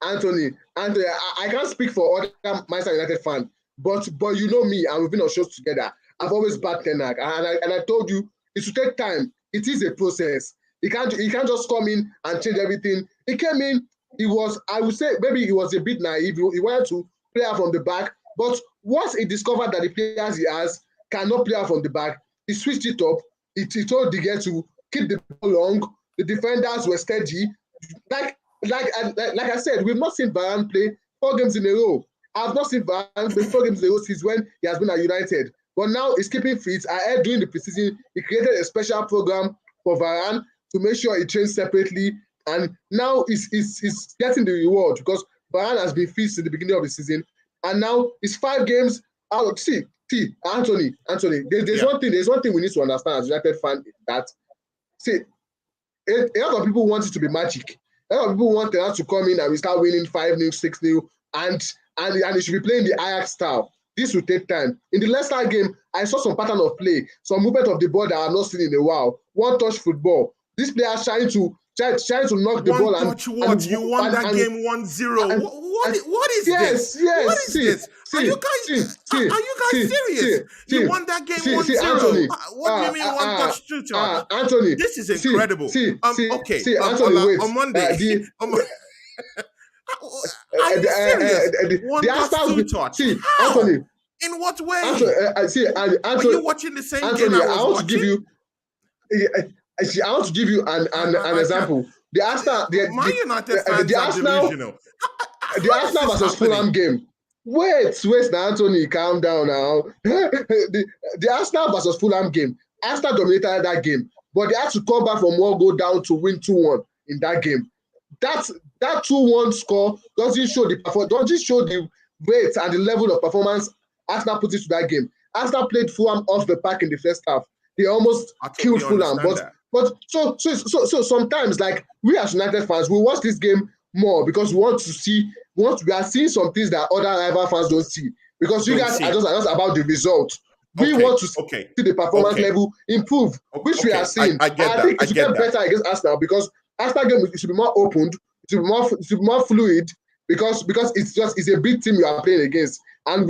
Anthony, I can't speak for other Manchester United fans, but you know me, and we've been on shows together. I've always backed Ten Hag, and I told you it should take time. It is a process. He can't just come in and change everything. He came in. I would say maybe he was a bit naive. He wanted to play out from the back, but once he discovered that the players he has cannot play out from the back, he switched it up. He told De Gea to keep the ball long. The defenders were steady. Like I said, we've not seen Varane play 4 games in a row. I've not seen Varane play 4 games in a row since when he has been at United. But now he's keeping fit. I heard during the preseason, he created a special program for Varane to make sure he trains separately. And now he's getting the reward because Varane has been fit since the beginning of the season. And now it's 5 games out. See, Anthony, there's one thing we need to understand as United fans that, see, a lot of people want it to be magic. A lot of people want us to come in and we start winning 5-0, 6-0, and they should be playing the Ajax style. This will take time. In the Leicester game, I saw some pattern of play, some movement of the ball that I've not seen in a while. One-touch football. These players trying to knock the ball. You won that game 1-0. What is this? Yes. What is this? Are you guys serious? You won that game 1-0. What do you mean one touch, two touch? Anthony, this is incredible. Okay. Anthony, wait. On Monday. Are you serious? One touch, two touch. How? Anthony, in what way? Anthony, are you watching the same game I was watching? I want to give you an example. The Arsenal, ManUnited fans are delusional. The Arsenal versus Fulham game. Wait, now, Anthony, calm down now. The Arsenal versus Fulham game. Arsenal dominated that game, but they had to come back from 1 goal down to win 2-1 in that game. That 2-1 score doesn't show the weight and the level of performance Arsenal put into that game. Arsenal played Fulham off the park in the first half. They almost killed Fulham, but so sometimes, like, we as United fans, we watch this game more because we are seeing some things that other rival fans don't see. Because you guys are just about the result. We want to see the performance level improve, which we are seeing. I think it should get better against Arsenal because Arsenal game should be more opened, it should be more fluid because it's a big team you are playing against, and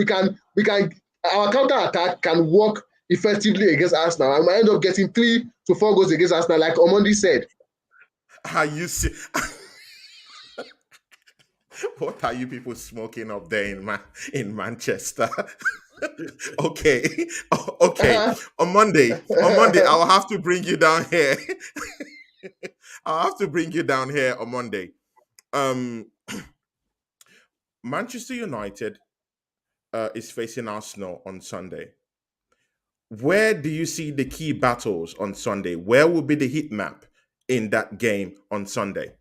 our counter attack can work effectively against Arsenal, and might end up getting 3 to 4 goals against Arsenal, like Omondi said. Are you see? What are you people smoking up there in Manchester? Okay. On Monday, I'll have to bring you down here. On Monday. Manchester United is facing Arsenal on Sunday. Where do you see the key battles on Sunday? Where will be the heat map in that game on Sunday?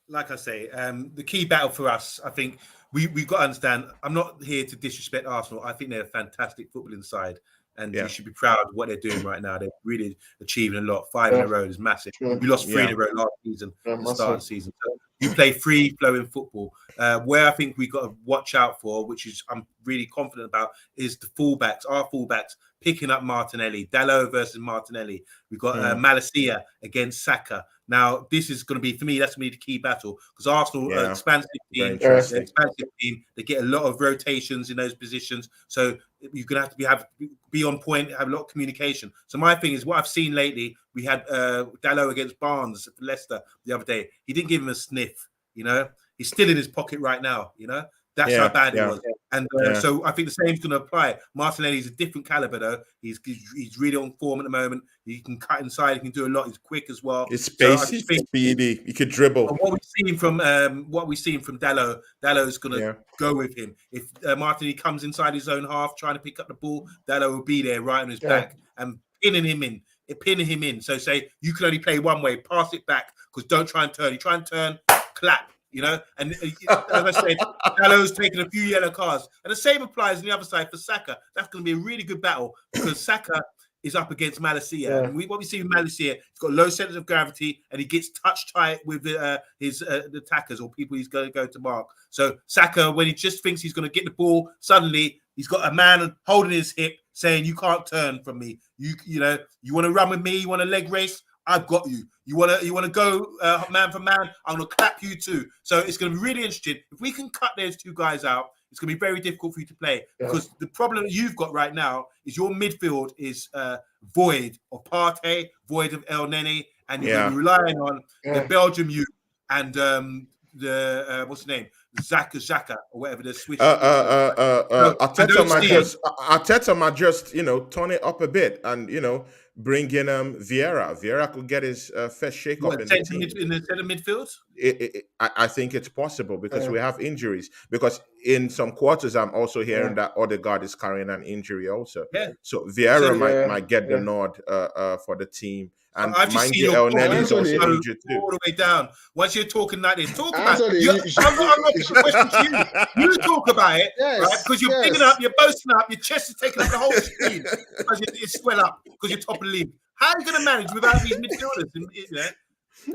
Like I say, the key battle for us, I think we've got to understand, I'm not here to disrespect Arsenal. I think they're a fantastic footballing side, and you should be proud of what they're doing right now. They're really achieving a lot. 5 in a row is massive. We lost 3 in a row last season at the start of the season. So you play free-flowing football. Where I think we've got to watch out for, which is I'm really confident about, is the fullbacks, our fullbacks, picking up Martinelli. Dalot versus Martinelli. We've got Malacia against Saka. Now, this is going to be, for me, that's going to be the key battle because Arsenal are expansive team. They get a lot of rotations in those positions. So you're going to have to be on point, have a lot of communication. So my thing is, what I've seen lately, we had Dalot against Barnes at Leicester the other day. He didn't give him a sniff, He's still in his pocket right now, That's how bad it was. And so I think the same is going to apply. Martinelli's a different caliber, though. He's really on form at the moment. He can cut inside. He can do a lot. He's quick as well. He's spacey, speedy. He could dribble. What we've seen from Dalot, Dalot's going to go with him. If Martinelli comes inside his own half trying to pick up the ball, Dalot will be there right on his back and pinning him in. So say you can only play one way. Pass it back because don't try and turn. You try and turn, clap. And as I said, Dalot's taken a few yellow cards. And the same applies on the other side for Saka. That's going to be a really good battle because Saka is up against Malaysia. And what we see with Malaysia, he's got low centre of gravity and he gets touch tight with his attackers or people he's going to go to mark. So Saka, when he just thinks he's going to get the ball, suddenly he's got a man holding his hip saying, you can't turn from me. You want to run with me? You want a leg race? I've got you. You want to go man for man? I'm going to clap you too. So it's going to be really interesting. If we can cut those two guys out, it's going to be very difficult for you to play because the problem that you've got right now is your midfield is void of Partey, void of El Neni, and you're going to be relying on the Belgium youth and the what's the name, Xhaka or whatever the Swiss. Arteta might just turn it up a bit and bring in Vieira. Vieira could get his first shake up in the team. In the center midfield. I think it's possible because we have injuries. Because in some quarters, I'm also hearing that Odegaard is carrying an injury also. Yeah. So Vieira might get the nod for the team. And mind you, El Neni is also injured too. All the way down. Once you're talking like this, talk about it. I'm not putting a question to you. You talk about it, right? Because you're picking up, you're boasting up, your chest is taking up the whole screen because you swell up because you're top of the league. How are you going to manage without these midfielders?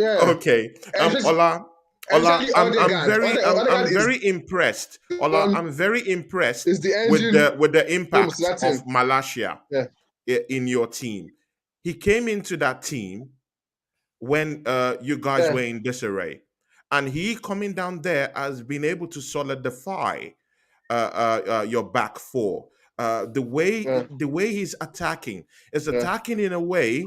Okay. Ola, I'm very impressed. Ola, I'm very impressed with the impact of Malaysia in your team. He came into that team when you guys were in disarray, and he coming down there has been able to solidify your back four. The way he's attacking is attacking in a way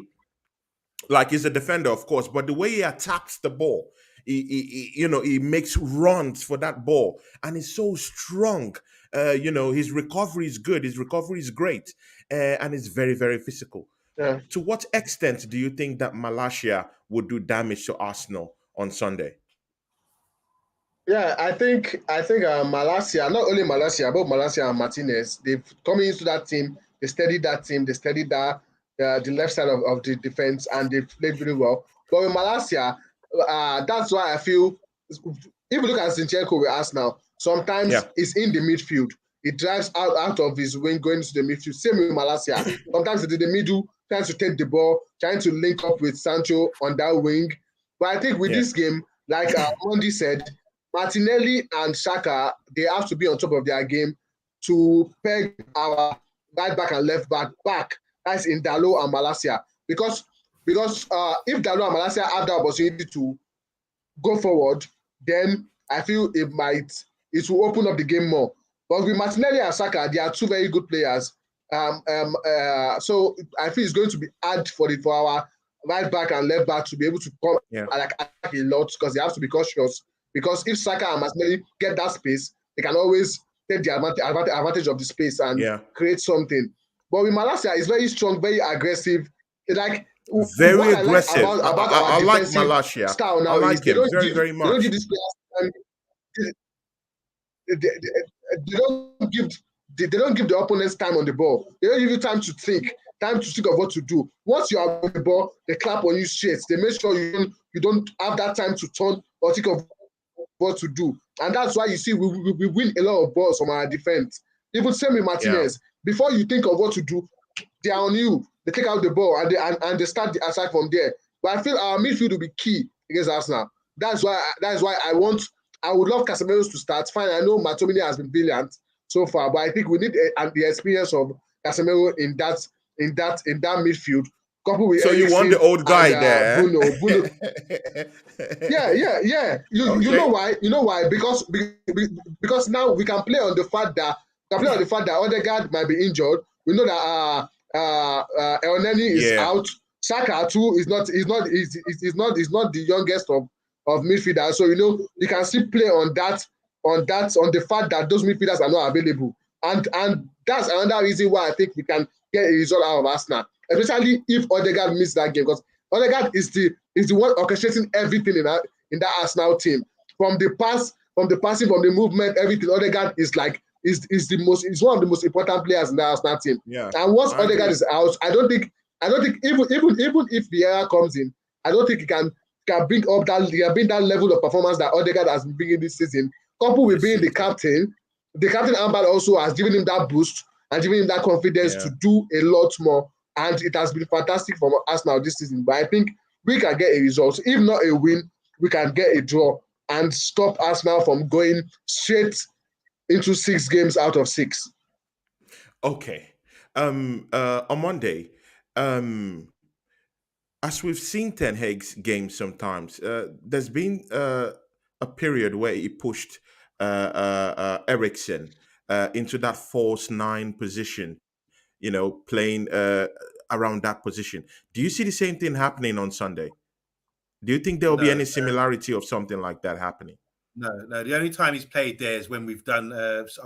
like he's a defender, of course, but the way he attacks the ball, he makes runs for that ball, and he's so strong. His recovery is good. His recovery is great, and it's very, very physical. To what extent do you think that Malaysia would do damage to Arsenal on Sunday? Yeah, I think Malaysia, not only Malaysia, but Malaysia and Martinez, they've come into that team, they studied that team, they studied that the left side of the defense, and they played really well. But with Malaysia, that's why I feel, if you look at Zinchenko with Arsenal, sometimes it's in the midfield. He drives out of his wing, going into the midfield. Same with Malaysia. Sometimes it's in the middle, trying to take the ball, trying to link up with Sancho on that wing. But I think with this game, like Omondi said, Martinelli and Saka, they have to be on top of their game to peg our right back and left back. That's in Dalo and Malaysia. Because if Dalo and Malaysia have the opportunity to go forward, then I feel it will open up the game more. But with Martinelli and Saka, they are two very good players. So I feel it's going to be hard for our right back and left back to be able to come and attack a lot because they have to be cautious. Because if Saka and Martinelli get that space, they can always take the advantage of the space and create something. But with Malaysia, it's very strong, very aggressive. It's like very aggressive. I like Malaysia. Style now, I like it very, very much. They don't give these players time. They don't give the opponents time on the ball. They don't give you time to think of what to do. Once you are on the ball, they clap on you straight. They make sure you don't have that time to turn or think of what to do. And that's why you see we win a lot of balls from our defense. Even same with Martinez. Before you think of what to do, they are on you. They take out the ball and they start the attack from there. But I feel our midfield will be key against Arsenal. That's why I would love Casemiro to start. Fine, I know McTominay has been brilliant so far, but I think we need the experience of Casemiro in that midfield. So you want the old guy there? Bruno. Yeah. You know why? Because now we can play on the fact that Odegaard might be injured. We know that El Neni is out. Saka too is not the youngest of midfielders. So you can still play on the fact that those midfielders are not available. And that's another reason why I think we can get a result out of Arsenal. Especially if Odegaard misses that game, because Odegaard is the one orchestrating everything in that Arsenal team. From the pass, from the passing, from the movement, everything. Odegaard is one of the most important players in the Arsenal team. Yeah. And once Odegaard is out, I don't think even if Vieira comes in, I don't think he can bring that level of performance that Odegaard has been bringing this season. Coupled with being the captain armband also has given him that boost and given him that confidence to do a lot more and it has been fantastic for Arsenal this season. But I think we can get a result. If not a win, we can get a draw and stop Arsenal from going straight into 6 games out of 6. Okay. On Monday, um, as we've seen Ten Hag's games sometimes, there's been a period where he pushed Ericsson into that false nine position, playing around that position. Do you see the same thing happening on Sunday? Do you think there will be No, any similarity of something like that happening? no. The only time he's played there is when we've done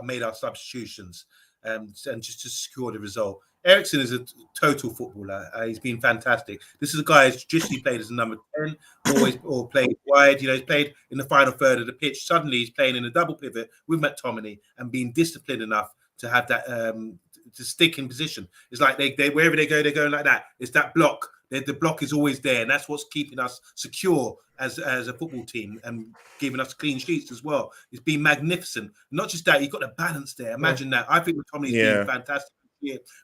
made our substitutions, and just to secure the result. Ericsson is a total footballer. He's been fantastic. This is a guy who's traditionally played as a number 10, always or played wide. He's played in the final third of the pitch. Suddenly, he's playing in a double pivot with McTominay and being disciplined enough to have that to stick in position. It's like they wherever they go, they're going like that. It's that block. The block is always there, and that's what's keeping us secure as a football team and giving us clean sheets as well. It's been magnificent. Not just that, you've got the balance there. Imagine that. I think McTominay's been fantastic.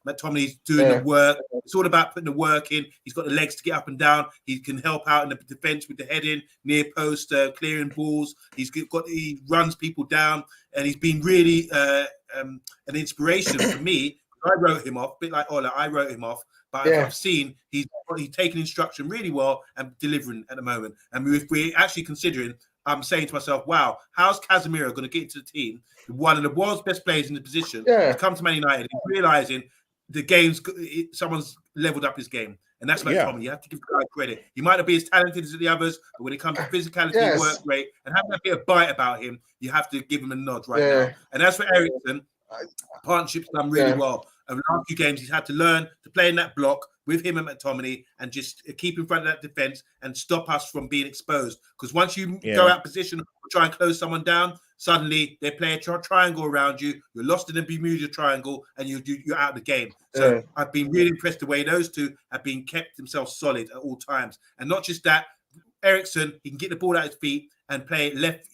McTominay's doing the work. It's all about putting the work in. He's got the legs to get up and down. He can help out in the defense with the heading, near post, clearing balls. He runs people down, and he's been really an inspiration for me. I wrote him off, a bit like Ola. I wrote him off, but I've seen he's taken instruction really well and delivering at the moment. And if we're actually considering, I'm saying to myself, wow, how's Casemiro going to get into the team? One of the world's best players in the position to come to Man United, realizing the game's someone's leveled up his game. And that's like Tommy. You have to give the guy credit. He might not be as talented as the others, but when it comes to physicality, work rate, and having a bit of bite about him, you have to give him a nod now. And as for Ericsson, partnership's done really well. Over the last few games, he's had to learn to play in that block with him and McTominay and just keep in front of that defense and stop us from being exposed. Because once you go out of position or try and close someone down, suddenly they play a triangle around you. You're lost in the Bermuda Triangle and you're out of the game. So I've been really impressed the way those two have been kept themselves solid at all times. And not just that, Ericsson, he can get the ball out his feet and play left,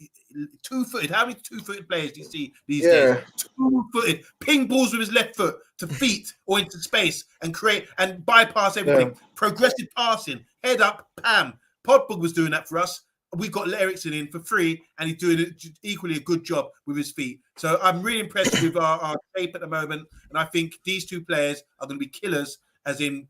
two-footed. How many two-footed players do you see these days? Two-footed, ping balls with his left foot to feet or into space and create and bypass everything. Progressive passing, head up, Pam. Podbug was doing that for us. We got Ericsson in for free, and he's doing equally a good job with his feet. So I'm really impressed with our shape at the moment, and I think these two players are going to be killers, as in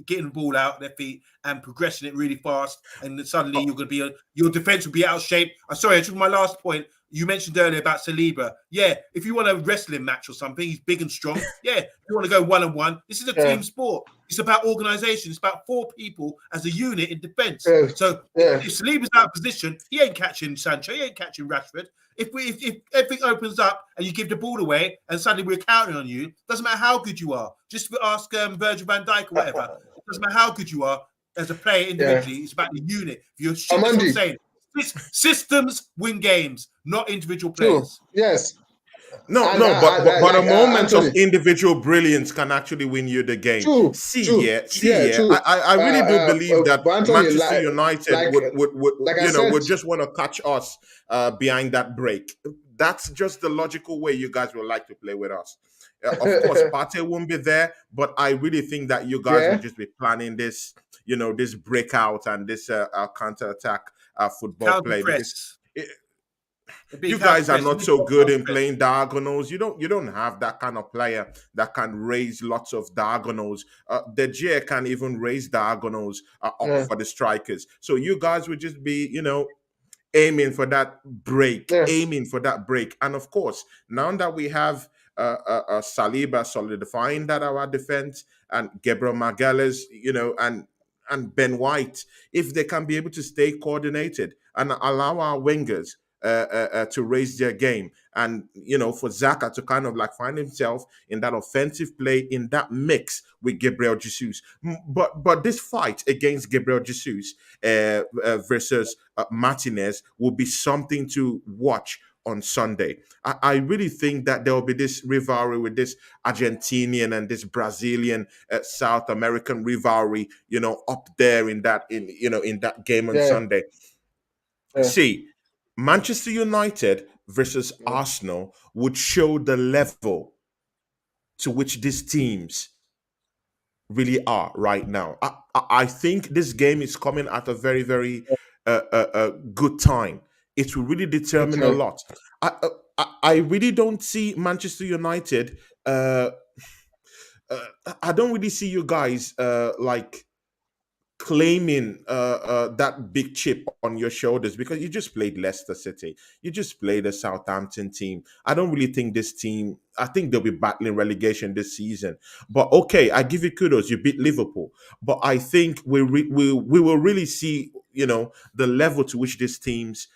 getting the ball out of their feet and progressing it really fast. And then suddenly you're going to be your defense will be out of shape. I'm sorry, I took my last point. You mentioned earlier about Saliba. Yeah, if you want a wrestling match or something, he's big and strong. Yeah, if you want to go one-on-one, this is a team sport. It's about organization. It's about 4 people as a unit in defense. So if Saliba's out of position, he ain't catching Sancho. He ain't catching Rashford. If everything opens up and you give the ball away and suddenly we're counting on you, doesn't matter how good you are. Just ask Virgil van Dijk or whatever. It doesn't matter how good you are as a player individually. It's about the unit. If you're shit, that's what I'm saying. Systems win games, not individual players. Yes. But a moment of individual brilliance can actually win you the game. I really do believe that Manchester United would just want to catch us behind that break. That's just the logical way you guys would like to play with us. Of course, Partey won't be there, but I really think that you guys will just be planning this, this breakout and this counter-attack football play. You guys are not so good in playing diagonals. You don't have that kind of player that can raise lots of diagonals. De Gea can even raise diagonals up for the strikers. So you guys would just be, aiming for that break, And of course, now that we have Saliba solidifying that our defense and Gabriel Magalhaes, and Ben White, if they can be able to stay coordinated and allow our wingers to raise their game, and for Xhaka to kind of like find himself in that offensive play in that mix with Gabriel Jesus. But this fight against Gabriel Jesus versus Martinez will be something to watch on Sunday. I really think that there will be this rivalry with this Argentinian and this Brazilian South American rivalry, up there in that game on Sunday. See, Manchester United versus Arsenal would show the level to which these teams really are right now. I think this game is coming at a very, very good time. It will really Good determine a time. lot. I really don't see Manchester United. I don't really see you guys like claiming that big chip on your shoulders because you just played Leicester City. You just played a Southampton team. I don't really think this team, I think they'll be battling relegation this season. But okay, I give you kudos. You beat Liverpool. But I think we will really see, the level to which these teams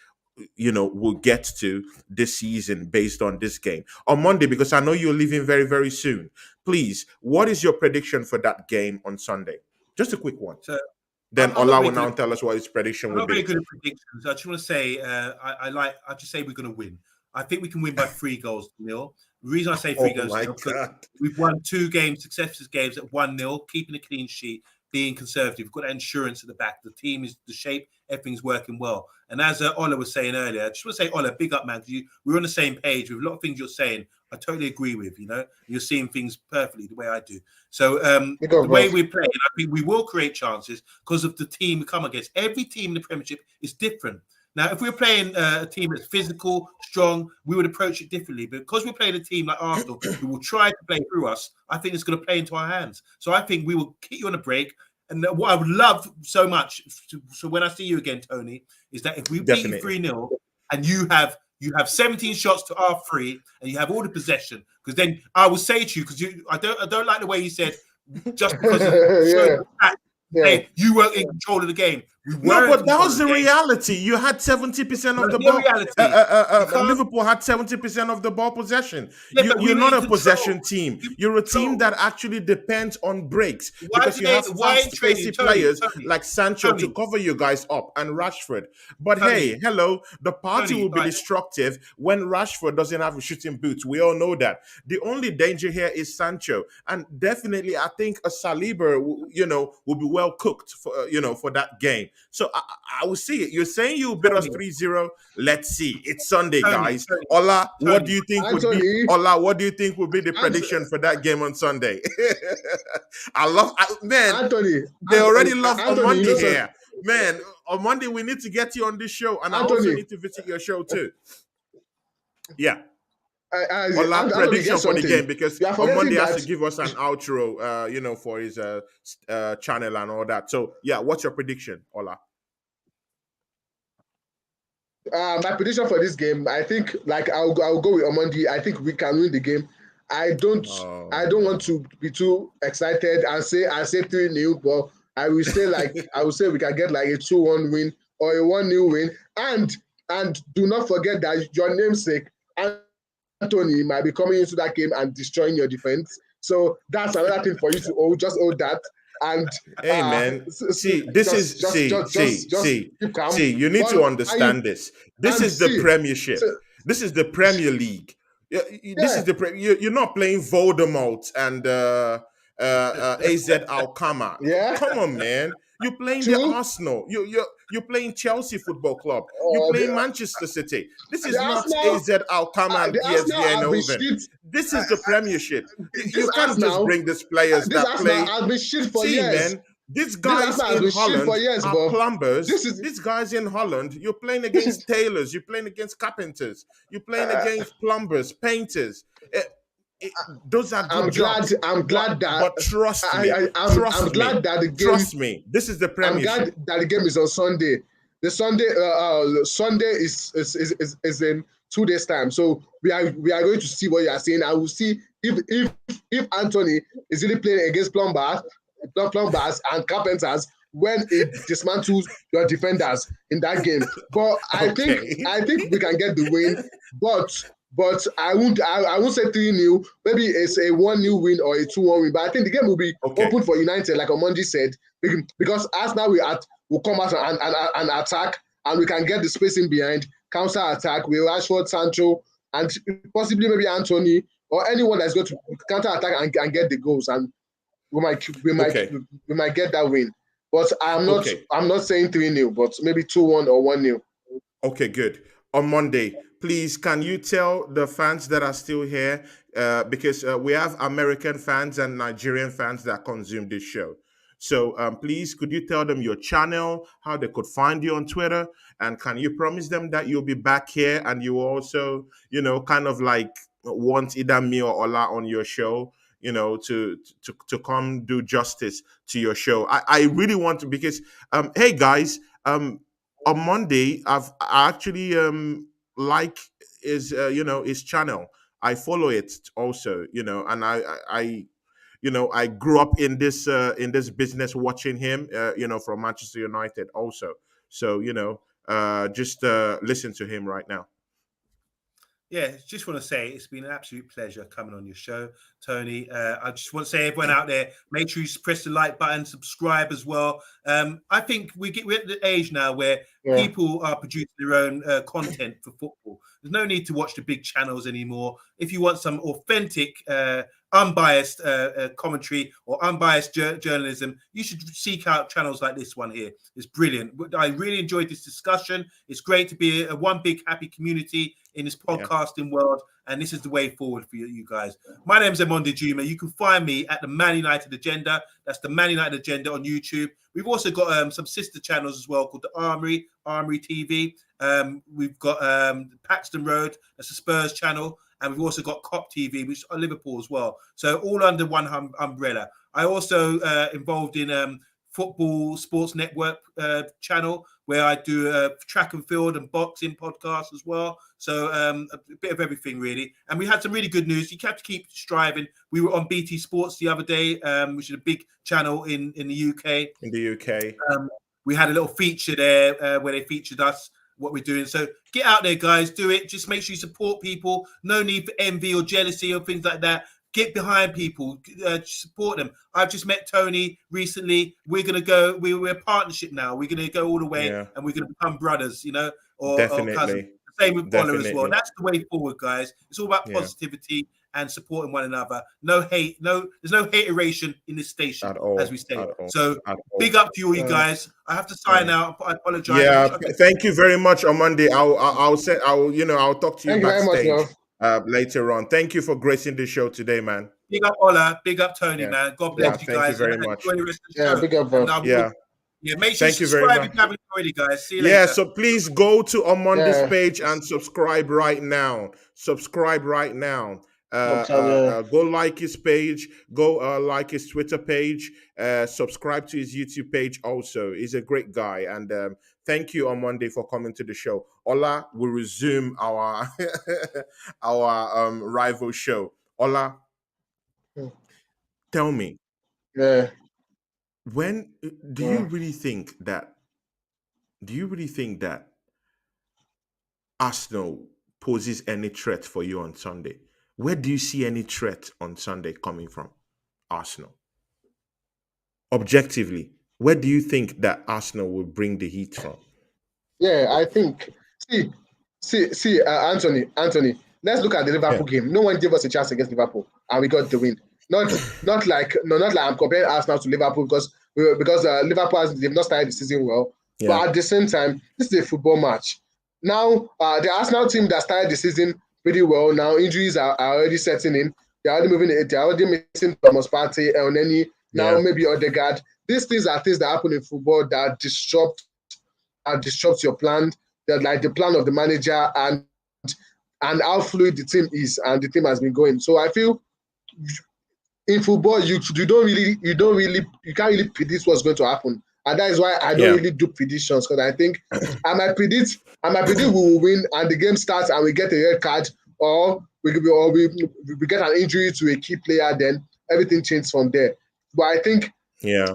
will get to this season based on this game on Monday, because I know you're leaving very, very soon. Please, what is your prediction for that game on Sunday? Just a quick one. So Then I'm not Ola very will good. now tell us what his prediction I'm would not very be. good at predictions. I just want to say I just say we're going to win. I think we can win by 3-0. The reason I say Oh 3-0 my because God. we've won 2 games, successful games at 1-0, keeping a clean sheet, being conservative. We've got that insurance at the back. The team is the shape, everything's working well. And as Ola was saying earlier, I just want to say, Ola, big up, man, because we're on the same page with a lot of things you're saying. I totally agree with, you're seeing things perfectly the way I do. So Big up, the way bros. we're playing, I think we will create chances because of the team we come against. Every team in the Premiership is different. Now, if we were playing a team that's physical, strong, we would approach it differently. But because we're playing a team like Arsenal, who will try to play through us, I think it's going to play into our hands. So I think we will keep you on a break. And what I would love so much, so when I see you again, Tony, is that if we beat you Definitely. 3-0 and you have 17 shots to our 3 and you have all the possession, because then I will say to you, because I don't like the way you said just because of Yeah. Yeah. hey, you weren't in control of the game. We No, weren't in but that control of was the the game. reality. You had 70% of That's the the ball. reality. You can't. Liverpool had 70% of the ball possession. Yeah, but we You're were not in a control. possession team. You were in You're a team control. that actually depends on breaks Why because did you they? have Why in fast, training, pacey Tony? players like Sancho to Tony, cover you guys up and Rashford. But hey, Tony, hello, the party Tony. will be Right, destructive when Rashford doesn't have a shooting boots. We all know that. The only danger here is Sancho, and definitely I think a Saliba, will be well cooked for for that game. So I will see it. You're saying you beat us Tony, 3-0. Let's see. It's Sunday, Tony, guys. Ola, what do Tony. you think would be Anthony, Ola? What do you think would be the Ant- prediction for that game on Sunday? Man. Anthony, They already love Anthony, Omondi here, man. On Monday we need to get you on this show, and I also Anthony, need to visit your show too. Yeah. Ola, Anthony, get prediction for the something. game, because You are on Monday forgetting has to that give us an outro, for his channel and all that. So yeah, what's your prediction, Ola? my prediction for this game, I think, like I'll go with Omondi. I think we can win the game. I don't I Oh don't want no. to be too excited and say 3-0, but I will say we can get like a 2-1 win or a 1-0 win. And do not forget that your namesake, Anthony, might be coming into that game and destroying your defense. So that's another thing for you to just hold that. And Hey man, see, this is just keep calm. see. You need to But understand this. This and is the see, Premiership. so, This is the Premier League. This yeah, is you're not playing Voldemort and AZ Alkmaar. yeah, Come on, man. You're playing the true. Arsenal. You're playing Chelsea Football Club. You're playing The, Manchester City. This the is not Arsenal, AZ Alkmaar and the Arsenal PSV have been Eindhoven. shit. This Uh, is the Premiership. this You can't just Arsenal, bring these players this that Arsenal play. has been shit for See, years. man, these This guys Arsenal has in been shit for Holland years, are but plumbers. this is These guys in Holland, you're playing against tailors, you're playing against carpenters, you're playing uh, against plumbers, painters. It- those are good I'm glad jobs. I'm glad that But trust me, I'm trust me, glad that the game trust me. This is the I'm Premiership. glad that the game is on Sunday. The Sunday is in 2 days time. So we are going to see what you are saying. I will see if Anthony is really playing against plumbers and carpenters when it dismantles your defenders in that game. But Okay. I think we can get the win. But I won't say 3-0. Maybe it's a 1-0 win or a 2-1 win. But I think the game will be Okay. open for United, like Omondi said, because Arsenal will come out and attack, and we can get the spacing behind, counter attack with Rashford, Sancho, and possibly maybe Anthony or anyone that's going to counter attack and get the goals, and we might we might Okay. we might get that win. But Okay. I'm not saying 3-0, but maybe 2-1 or 1-0. Okay, good. on Monday. Please, can you tell the fans that are still here, because we have American fans and Nigerian fans that consume this show. So please, could you tell them your channel, how they could find you on Twitter, and can you promise them that you'll be back here and you will also, kind of like want either me or Ola on your show, to come do justice to your show. I really want to, because hey guys, on Monday, I actually like his channel. I follow it also, and I grew up in this business watching him, from Manchester United also. So just listen to him right now. Yeah, just want to say it's been an absolute pleasure coming on your show, Tony. I just want to say, everyone out there, make sure you press the like button, subscribe as well. I think we're at the age now where people are producing their own content for football. There's no need to watch the big channels anymore. If you want some authentic, unbiased commentary or unbiased journalism, you should seek out channels like this one here. It's brilliant. I really enjoyed this discussion. It's great to be a one big happy community in this podcasting world, and this is the way forward for you guys. My name is Omondi Juma. You can find me at the ManUnited Agenda. That's the ManUnited Agenda on YouTube. We've also got some sister channels as well called the Armory TV. We've got Paxton Road, that's the Spurs channel, and we've also got Cop TV, which are Liverpool as well. So all under one umbrella. I also involved in Football Sports Network channel, where I do track and field and boxing podcasts as well. So a bit of everything, really. And we had some really good news. You have to keep striving. We were on BT Sports the other day, which is a big channel in the UK. In the UK. We had a little feature there where they featured us, what we're doing. So get out there, guys. Do it. Just make sure you support people. No need for envy or jealousy or things like that. Get behind people, support them. I've just met Tony recently. We're going to go, we're a partnership now. We're going to go all the way and we're going to become brothers, or cousins. Same with Ola as well. That's the way forward, guys. It's all about positivity and supporting one another. No hate, there's no hateration in this station, at all, as we say. So big up to you all, you guys. I have to sign out. I apologize. Yeah, thank you very much, Omondi. I'll talk to you backstage. Later on. Thank you for gracing the show today, man. Big up Ola, big up Tony, man. God bless you guys. Thank you very much. Big up, bro. Make sure you subscribe if you haven't already, guys. See you later. Yeah, so please go to Omondi's page and subscribe right now. Subscribe right now. Go like his page. Go like his Twitter page. Subscribe to his YouTube page also. He's a great guy. And thank you, Omondi, for coming to the show. Ola will resume our our rival show. Ola, tell me. When do you really think that Arsenal poses any threat for you on Sunday? Where do you see any threat on Sunday coming from Arsenal? Objectively, where do you think that Arsenal will bring the heat from? Yeah, I think. See, Anthony. Let's look at the Liverpool game. No one gave us a chance against Liverpool, and we got the win. Not like I'm comparing Arsenal to Liverpool because Liverpool they've not started the season well. Yeah. But at the same time, this is a football match. Now, the Arsenal team that started the season pretty well. Now injuries are already setting in. They're already moving. They're already missing Thomas Partey and any now maybe Odegaard. These things are things that happen in football that disrupt your plan. That like the plan of the manager and how fluid the team is and the team has been going. So I feel in football you can't really predict what's going to happen. And that is why I don't really do predictions, because I think I might predict we will win and the game starts and we get a red card, or we get an injury to a key player, then everything changes from there. But I think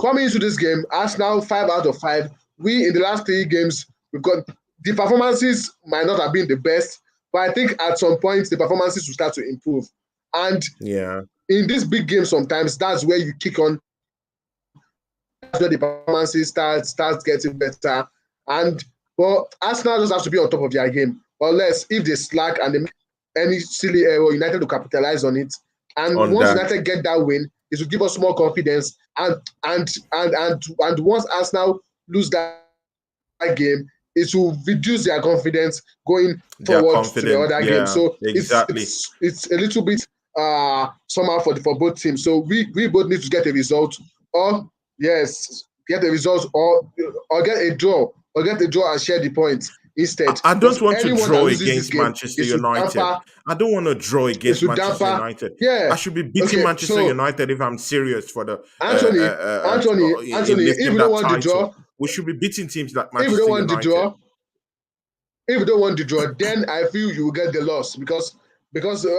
coming into this game, Arsenal 5 out of 5. We in the last 3 games, we've got the performances might not have been the best, but I think at some point the performances will start to improve. And in this big game, sometimes that's where you kick on. That's where the performances starts getting better. But Arsenal just have to be on top of their game. Unless if they slack and they make any silly error, United will capitalize on it. And once United get that win, it will give us more confidence. And once Arsenal lose that game, it will reduce their confidence going They are forward to the confident. other game. Yeah, So exactly. it's a little bit somehow for both teams. So we both need to get a result, or yes, get a result, or get a draw, and share the points instead. I Because don't want to anyone that draw loses this against game Manchester is to United. damper, I don't want to draw is against to Manchester damper. United. Yeah. I should be beating Okay. Manchester So United if I'm serious for the Anthony, in Anthony, if lifting you don't that want the title. draw, We should be beating teams like if you don't Manchester want the United. draw, if you don't want the draw, then I feel you will get the loss because because the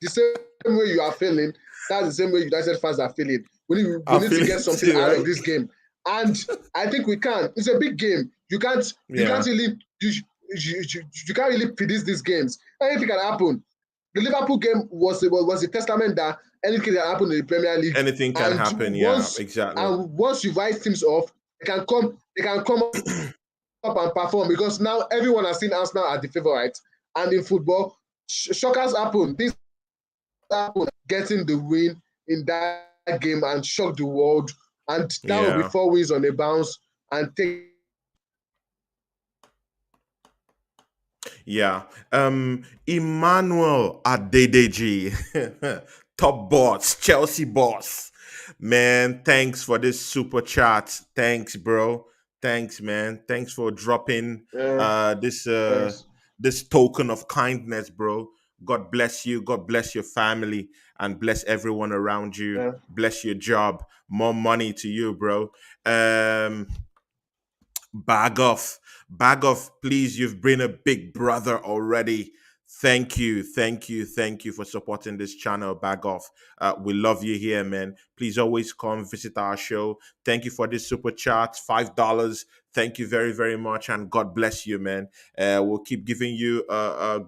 same way you are feeling, that's the same way United fans are feeling. We I need to feel get it something too, out right? of this game, and I think we can. It's a big game. You can't Yeah, really you can't really predict these games. Anything can happen. The Liverpool game was a testament that anything can happen in the Premier League. anything can And happen. Yeah, exactly. once you rise teams off, they can come up and perform because now everyone has seen Arsenal as the favourite. And in football, shockers happen. Things happen. Getting the win in that game and shock the world, and that will be Yeah. 4 wins on a bounce and take. Yeah. Emmanuel Adedeji, top boss, Chelsea boss. Man, thanks for this super chat. Thanks, bro. Thanks, man. Thanks for dropping Yeah, this thanks. this token of kindness, bro. God bless you. God bless your family and bless everyone around you. Yeah. Bless your job. More money to you, bro. Um Bag off. Bag off, please. You've been a big brother already. Thank you. Thank you. Thank you for supporting this channel. Bag off. We love you here, man. Please always come visit our show. Thank you for this super chat. $5. Thank you very, very much. And God bless you, man. We'll keep giving you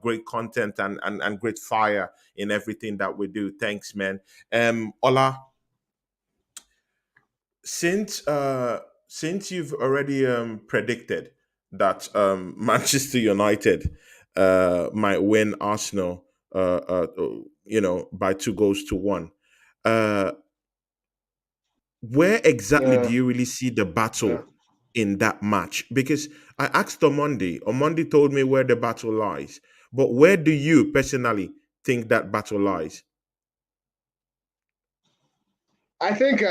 great content and great fire in everything that we do. Thanks, man. Ola, since you've already predicted that Manchester United might win Arsenal, by 2 goals to 1, uh, where exactly do Yeah. you really see the Yeah. battle in that match? Because I asked Omondi. Omondi told me where the battle lies, but where do you personally think that battle lies? I think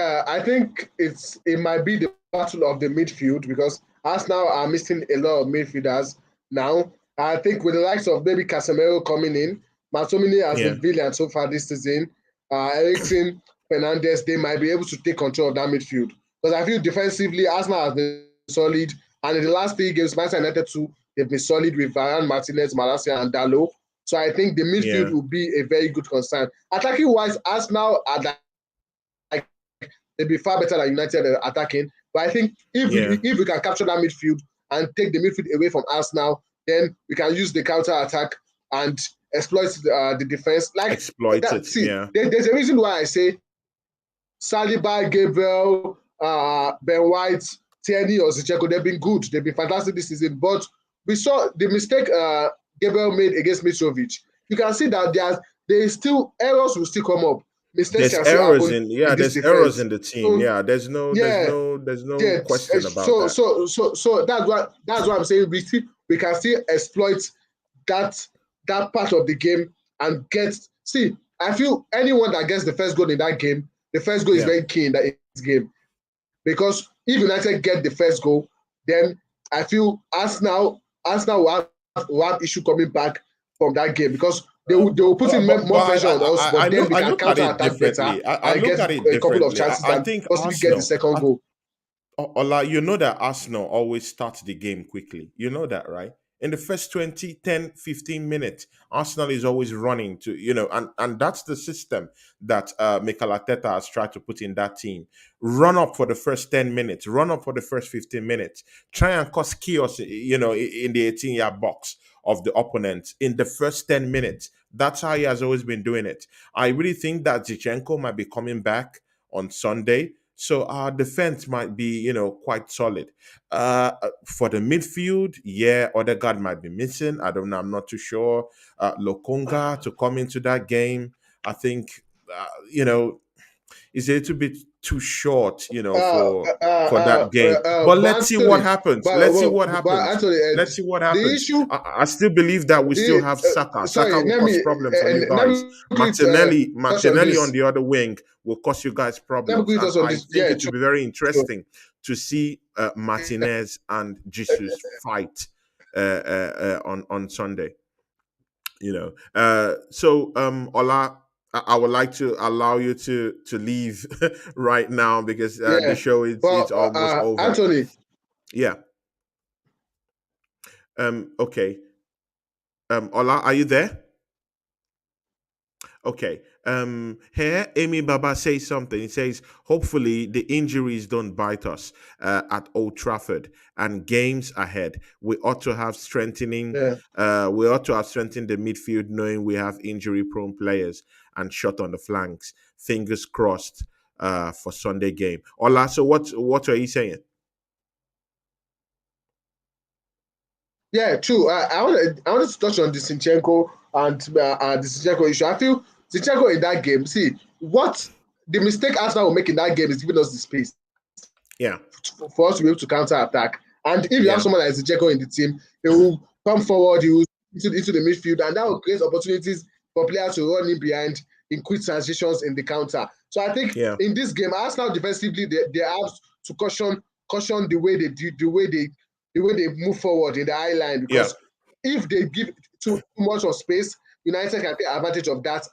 it might be the battle of the midfield because Arsenal are missing a lot of midfielders now. I think with the likes of maybe Casemiro coming in, Masomini has Yeah, been brilliant so far this season. Ericsson, Fernandez, they might be able to take control of that midfield because I feel defensively Arsenal has been solid, and in the last 3 games, Manchester United too, they've been solid with Varane, Martinez, Malacia, and Dalot. So I think the midfield yeah, will be a very good concern. Attacking wise, Arsenal are they'll be far better than United attacking. But I think yeah. if we can capture that midfield and take the midfield away from us now, then we can use the counter attack and exploit the defense. Like Exploit that. it. See, Yeah, there's a reason why I say Saliba, Gabriel, Ben White, Tierney, or Zicheko. They've been good. They've been fantastic this season. But we saw the mistake Gabriel made against Mitrovic. You can see that there's still errors will still come up. Mistakes there's can still errors happen in yeah in this there's errors defense. in the team. So Yeah, yeah, there's no yeah. question about So that. that's what I'm saying. We can still exploit that that part of the game and get. See, I feel anyone that gets the first goal in that game, the first goal is Yeah, very key in that game because if United get the first goal, then I feel Arsenal will have issue coming back from that game because they will put in more but pressure on us, but then we I can look at counter it attack better differently. I and look get at it a couple of differently. chances I and think possibly get the Arsenal. second goal. Ola, you know that Arsenal always starts the game quickly. You know that, right? In the first 20, 10, 15 minutes, Arsenal is always running to, and that's the system that Mikel Arteta has tried to put in that team. Run up for the first 10 minutes, run up for the first 15 minutes, try and cause chaos, in the 18-yard box of the opponent in the first 10 minutes. That's how he has always been doing it. I really think that Zichenko might be coming back on Sunday. So our defense might be, quite solid. For the midfield, yeah, Odegaard might be missing. I don't know. I'm not too sure. Lokonga to come into that game. I think, uh, you know, is a little bit too short, uh, for that game. But but let's see what Anthony, happens. Let's see what but happens. Anthony, Let's see what the happens. issue, I still believe that we still the have Saka. Saka sorry, will cause problems for you let guys. me touch on Martinelli on this. the other wing will cause you guys Let me problems. quickly And touch on I this. think Yeah, it will true. be very true. interesting to see Martinez and Jesus fight on Sunday. So Ola, I would like to allow you to leave right now because the Yeah, show is but it's almost over. Anthony, Yeah. Okay. Ola, are you there? Okay. Here, Amy Baba says something. He says, hopefully the injuries don't bite us at Old Trafford and games ahead. We ought to have strengthening. yeah. We ought to have strengthened the midfield, knowing we have injury-prone players and shot on the flanks. Fingers crossed for Sunday game. Ola, so what are you saying? Yeah, true. I wanted to touch on the Zinchenko and the Zinchenko issue. I feel Zinchenko in that game. See what the mistake Arsenal will make in that game is giving us the space Yeah, for us to be able to counter attack. And if you have yeah, someone like Zinchenko in the team, he will come forward, he will into the midfield, and that will create opportunities for players to run in behind in quick transitions in the counter. So I think yeah, in this game, Arsenal defensively they have to caution the way they do the way they move forward in the eye line, yeah. because if they give too much of space, United can take advantage of that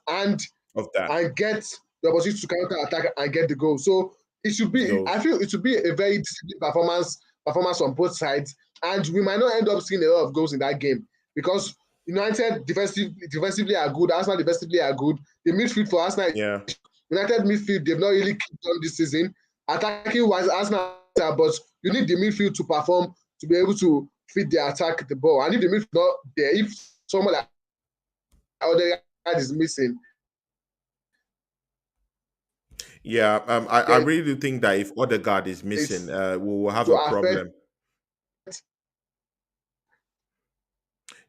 Of that and get the opportunity to counter attack and get the goal. So it should be. I goes. feel it should be a very disciplined performance on both sides, and we might not end up seeing a lot of goals in that game because United defensively are good. Arsenal defensively are good. The midfield for Arsenal, Yeah. United midfield, they've not really kicked on this season. Attacking wise, Arsenal, but you need the midfield to perform to be able to feed the attack the ball. And if the midfield not there, if someone like Odegaard is missing, Yeah, I then really do think that if Odegaard is missing, it's we will have to a affect problem.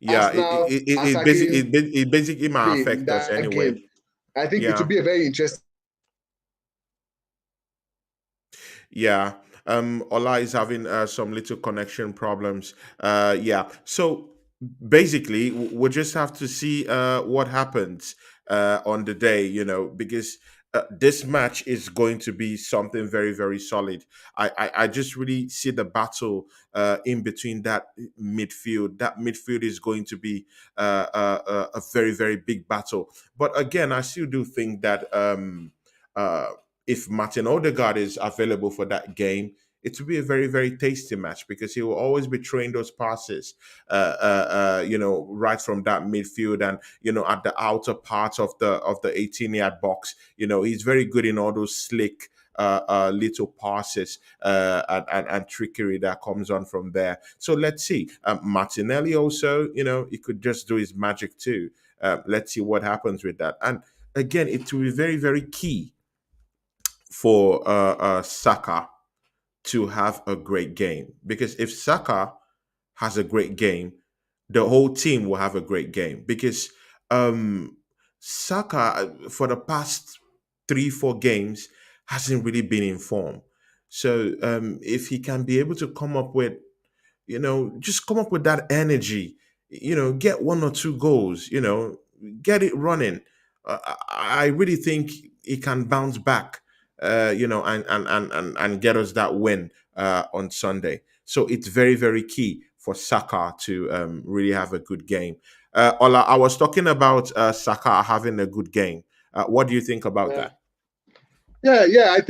Yeah, Arsenal it, attacking it basically might play in affect us that anyway. game. I think it will Yeah, be a very interesting. yeah. Ola is having some little connection problems. Yeah. So basically, we'll just have to see what happens on the day, because this match is going to be something very, very solid. I just really see the battle in between that midfield. That midfield is going to be a very, very big battle. But again, I still do think that uh, if Martin Odegaard is available for that game, it will be a very, very tasty match because he will always be throwing those passes, right from that midfield and at the outer part of the 18-yard box. He's very good in all those slick. Little passes and trickery that comes on from there. So let's see. Martinelli also, he could just do his magic too. Let's see what happens with that. And again, it will be very, very key for Saka to have a great game because if Saka has a great game, the whole team will have a great game because um, Saka for the past 3-4 games hasn't really been in form. So if he can be able to come up with just come up with that energy, get one or two goals, get it running. I really think he can bounce back, and get us that win on Sunday. So it's very, very key for Saka to really have a good game. Ola, I was talking about Saka having a good game. What do you think about Yeah, that? yeah. I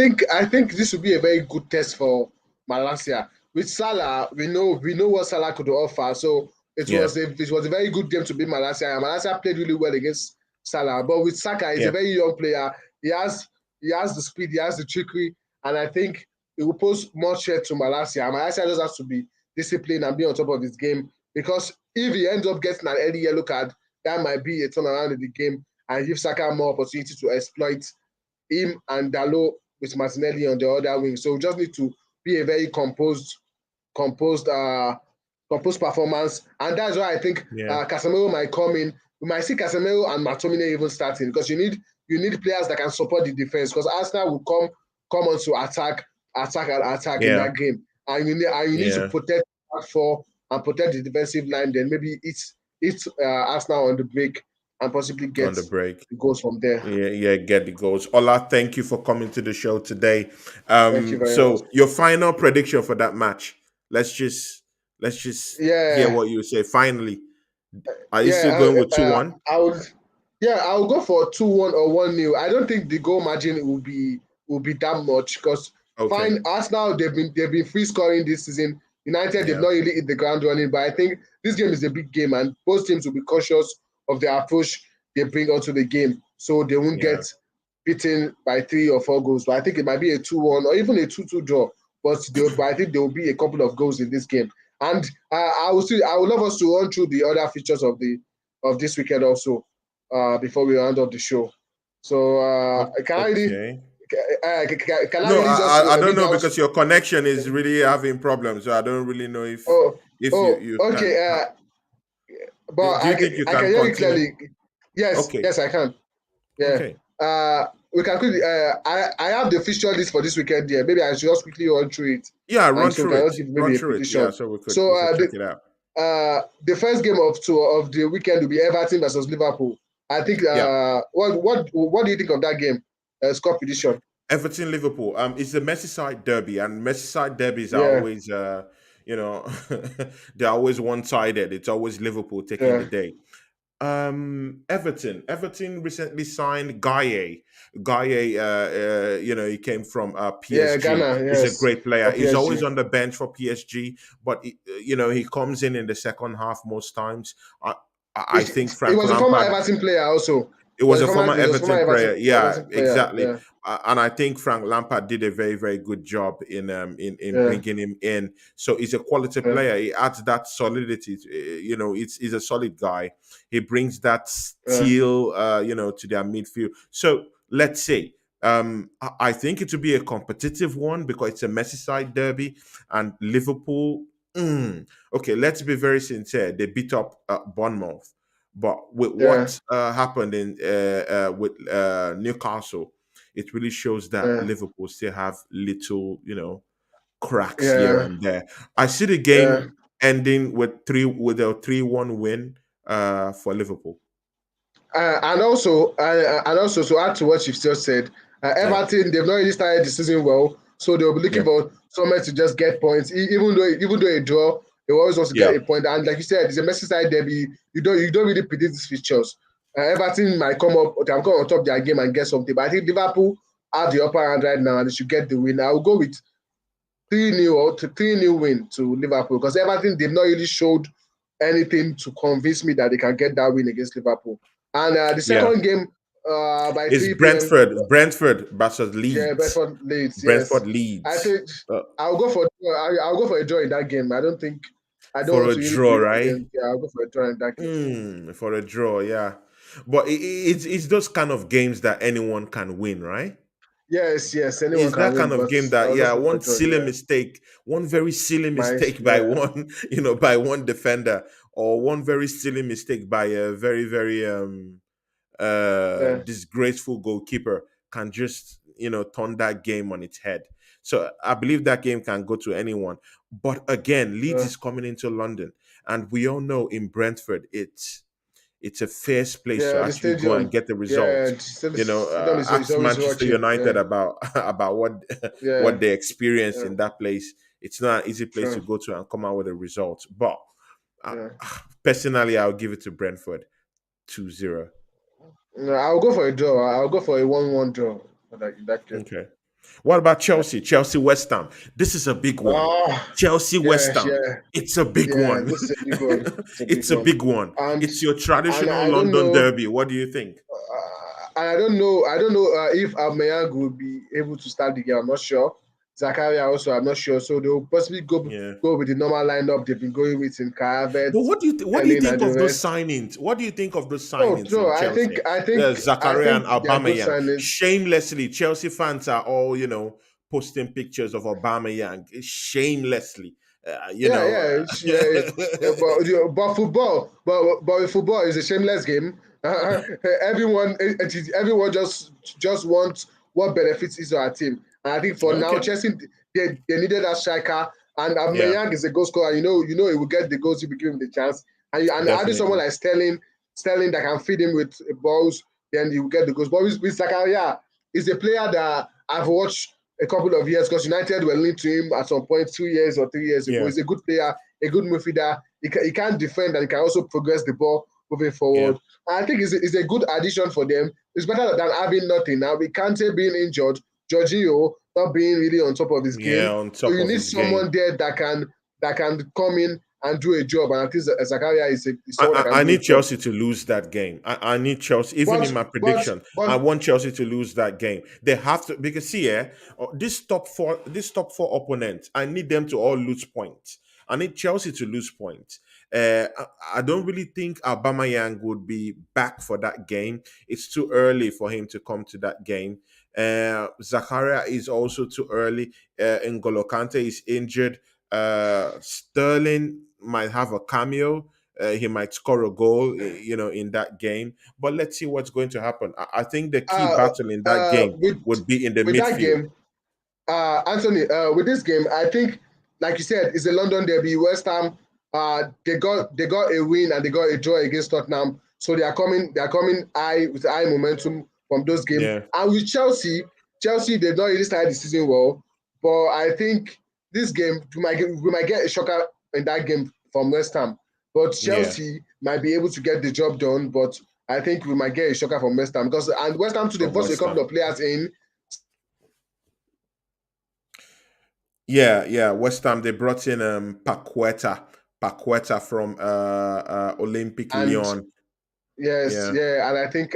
think this will be a very good test for Malaysia. With Salah, we know what Salah could offer. So Yeah, it was a very good game to beat Malaysia. And Malaysia played really well against Salah. But with Saka, he's a yeah, very young player. He has the speed, he has the trickery, and I think it will pose more threat to Malaysia. Malaysia just has to be disciplined and be on top of his game because if he ends up getting an early yellow card, that might be a turnaround in the game and give Saka more opportunity to exploit him and Dalo with Martinelli on the other wing. So we just need to be a very composed, composed performance, and that's why I think yeah, Casemiro might come in. We might see Casemiro and McTominay even starting because you need you need players that can support the defense because Arsenal will come on to attack in Yeah. that game, and you need to Yeah. protect that four and protect the defensive line. Then maybe it's Arsenal on the break and possibly On get the break. the goals from there. Yeah, yeah, get the goals. Ola, thank you for coming to the show today. Thank you very much. So your final prediction for that match. Let's just hear Yeah, what you say. Finally, are you still yeah. going with 2-1? I would. Yeah, I'll go for 2-1 or 1-0. I don't think the goal margin will be that much because Okay. fine, Arsenal they've been free scoring this season. United they've Yeah. not really hit the ground running, but I think this game is a big game and both teams will be cautious of the approach they bring onto the game, so they won't Yeah. get beaten by 3 or 4 goals. But I think it might be a 2-1 or even a 2-2 draw. But I think there will be a couple of goals in this game. And I would love us to run through the other features of this weekend also before we round up the show. So Okay. can I No, really just I don't read know out? because your connection is really having problems. So I don't really know Oh, if oh, you can. okay. But Do you think you I can can hear you continue? clearly. Yes, Okay. yes, I can. Yeah. Okay. We can quickly. I have the fixture list for this weekend here. Maybe I should just quickly run through it, Yeah, and run so we through can it. just give Run maybe a through it. Yeah, prediction. so So we could check it out. the first game of the weekend will be Everton versus Liverpool. I think. Yeah. What do you think of that game? Score prediction. Everton Liverpool. It's the Merseyside derby, and Merseyside derbies are Yeah, always, you know, they're always one-sided. It's always Liverpool taking the yeah, day. Everton recently signed Gaye. Gaye, he came from yeah. PSG. Ghana, He's a yes, great player. for He's always PSG. on the bench for PSG, but he comes in the second half most times. I think He Frank was a former Lampard. Everton player also. It was a former He was a former Everton player. Yeah, Everton player. exactly. Yeah, And I think Frank Lampard did a very, very good job in yeah, bringing him in. So he's a quality yeah, player. He adds that solidity. He's a solid guy. He brings that yeah, steel, to their midfield. So let's say. I think it will be a competitive one because it's a Merseyside derby and Liverpool. Okay, let's be very sincere. They beat up Bournemouth. But with yeah, what happened in with Newcastle, it really shows that yeah, Liverpool still have little, cracks here yeah, and there. I see the yeah. game ending with a 3-1 win for Liverpool. And also, to add to what you've just said, Yeah, Everton they've not really started the season well, so they'll be looking yeah, for somewhere to just get points. Even though a draw, they always want to get yeah, a point. And like you said, it's a Merseyside derby. You don't really predict these fixtures. Everton might come up, they can come on top of their game and get something. But I think Liverpool have the upper hand right now, and they should get the win. I will go with 3-0 win to Liverpool because Everton they've not really showed anything to convince me that they can get that win against Liverpool. And the yeah. second game by It's 3 p.m. Brentford versus Yeah, Leeds. Bedford Leeds. Yes, Brentford I Leeds. think I'll go for a draw in that game. I don't For want a to really draw, predict right? again. Yeah, I'll go for a draw in that game. For a draw, yeah. But it's those kind of games that anyone can win, right? Yes. Anyone It's can that win, kind of but game that, I'll just yeah, go for a one draw. silly Yeah, mistake, one very silly mistake by yeah, one, by one defender, or one very silly mistake by a very, very yeah, disgraceful goalkeeper can just, turn that game on its head. So I believe that game can go to anyone. But again, Leeds yeah. is coming into London, and we all know in Brentford, it's a fierce place to Yeah, the actually go and stadium. get the Yeah, result. the stadium is Ask always Manchester watching. United Yeah, about about yeah, what they experienced yeah. in that place. It's not an easy place to True. go to and come out with a result. But uh, Yeah. personally, I'll give it to Brentford 2-0. No, I'll go for a draw. I'll go for a 1-1 draw for that in that game. Okay. What about Chelsea? Chelsea West Ham. This is a big one. Oh, Chelsea West yeah, Ham. yeah, It's a big yeah. one. This is a big one. It's a big It's a one. big one. And It's your and traditional I don't London know. derby. What do you think? And I don't know. I don't know if Aubameyang will be able to start the game. I'm not sure. Zakaria also, I'm not sure. So they'll possibly Yeah. go with the normal lineup they've been going with in But Kahavet, what do you Ellen, think and the of those rest. signings? What do you think of those No, signings no. in I Chelsea? think I think I Zakaria and think they are good Aubameyang. signings. Shamelessly, Chelsea fans are all posting pictures of Aubameyang. Shamelessly, Yeah. But football, but with football is a shameless game. Everyone just wants what benefits is our team. And I think for now, Okay. Chelsea they needed that striker, and Yeah, Aubameyang is a goal scorer. You know he will get the goals if you give him the chance. And adding someone definitely. like Sterling that can feed him with balls, then he will get the goals. But with Zakaria, he's a player that I've watched a couple of years because United were linked to him at some point 2 years or 3 years ago. Yeah, He's a good player, a good midfielder. He can defend and he can also progress the ball moving yeah. forward. I think it's a good addition for them. It's better than having nothing. Now, we can't say being injured, Jorginho not being really on top of his Yeah, game. on So top you of need his game. someone there that can come in and do a job. And I think Zakaria is someone that can I do a need job. Chelsea to lose that game. I need Chelsea, even in But my but prediction, I but want Chelsea to lose that game. They have to because see, this top four opponents, I need them to all lose points. I need Chelsea to lose points. I don't really think Aubameyang would be back for that game. It's too early for him to come to that game. Zakaria is also too early. N'Golo Kante is injured. Sterling might have a cameo. He might score a goal, in that game. But let's see what's going to happen. I think the key uh, battle in that game with would be in the that midfield. game, Anthony, with this game, I think, like you said, it's a London derby. West Ham, they got a win and they got a draw against Tottenham, so they are coming high with high momentum from those games. Yeah, And with Chelsea they've not really started the season well, but I think this game we might get a shocker in that game from West Ham, but yeah, Chelsea might be able to get the job done. But I think we might get a shocker from West Ham because and West Ham too they from brought a West couple Ham. of players in. Yeah, yeah. West Ham they brought in Paqueta from Olympic And Lyon. yes, Yeah, yeah, and I think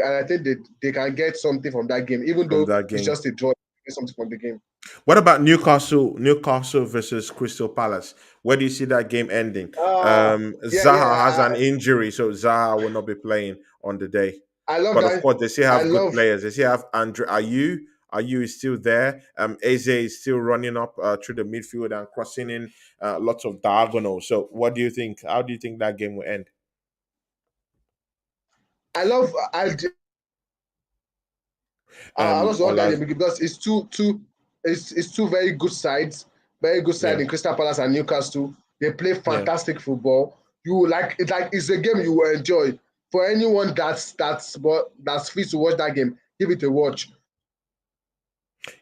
they can get something from that game, even from though that it's game. just a draw. Get something from the game. What about Newcastle? Newcastle versus Crystal Palace. Where do you see that game ending? Yeah, Zaha has yeah. an injury, so Zaha will not be playing on the day. I love But of that. course, they still I have good love. players. They still have Andre. Are you is still there? Eze is still running up through the midfield and crossing in lots of diagonals. So, what do you think? How do you think that game will end? I love. I also want that Ola, game because it's two very good side yeah, in Crystal Palace and Newcastle. They play yeah, fantastic football. You like it like it's a game you will enjoy. For anyone that's fit to watch that game, give it a watch.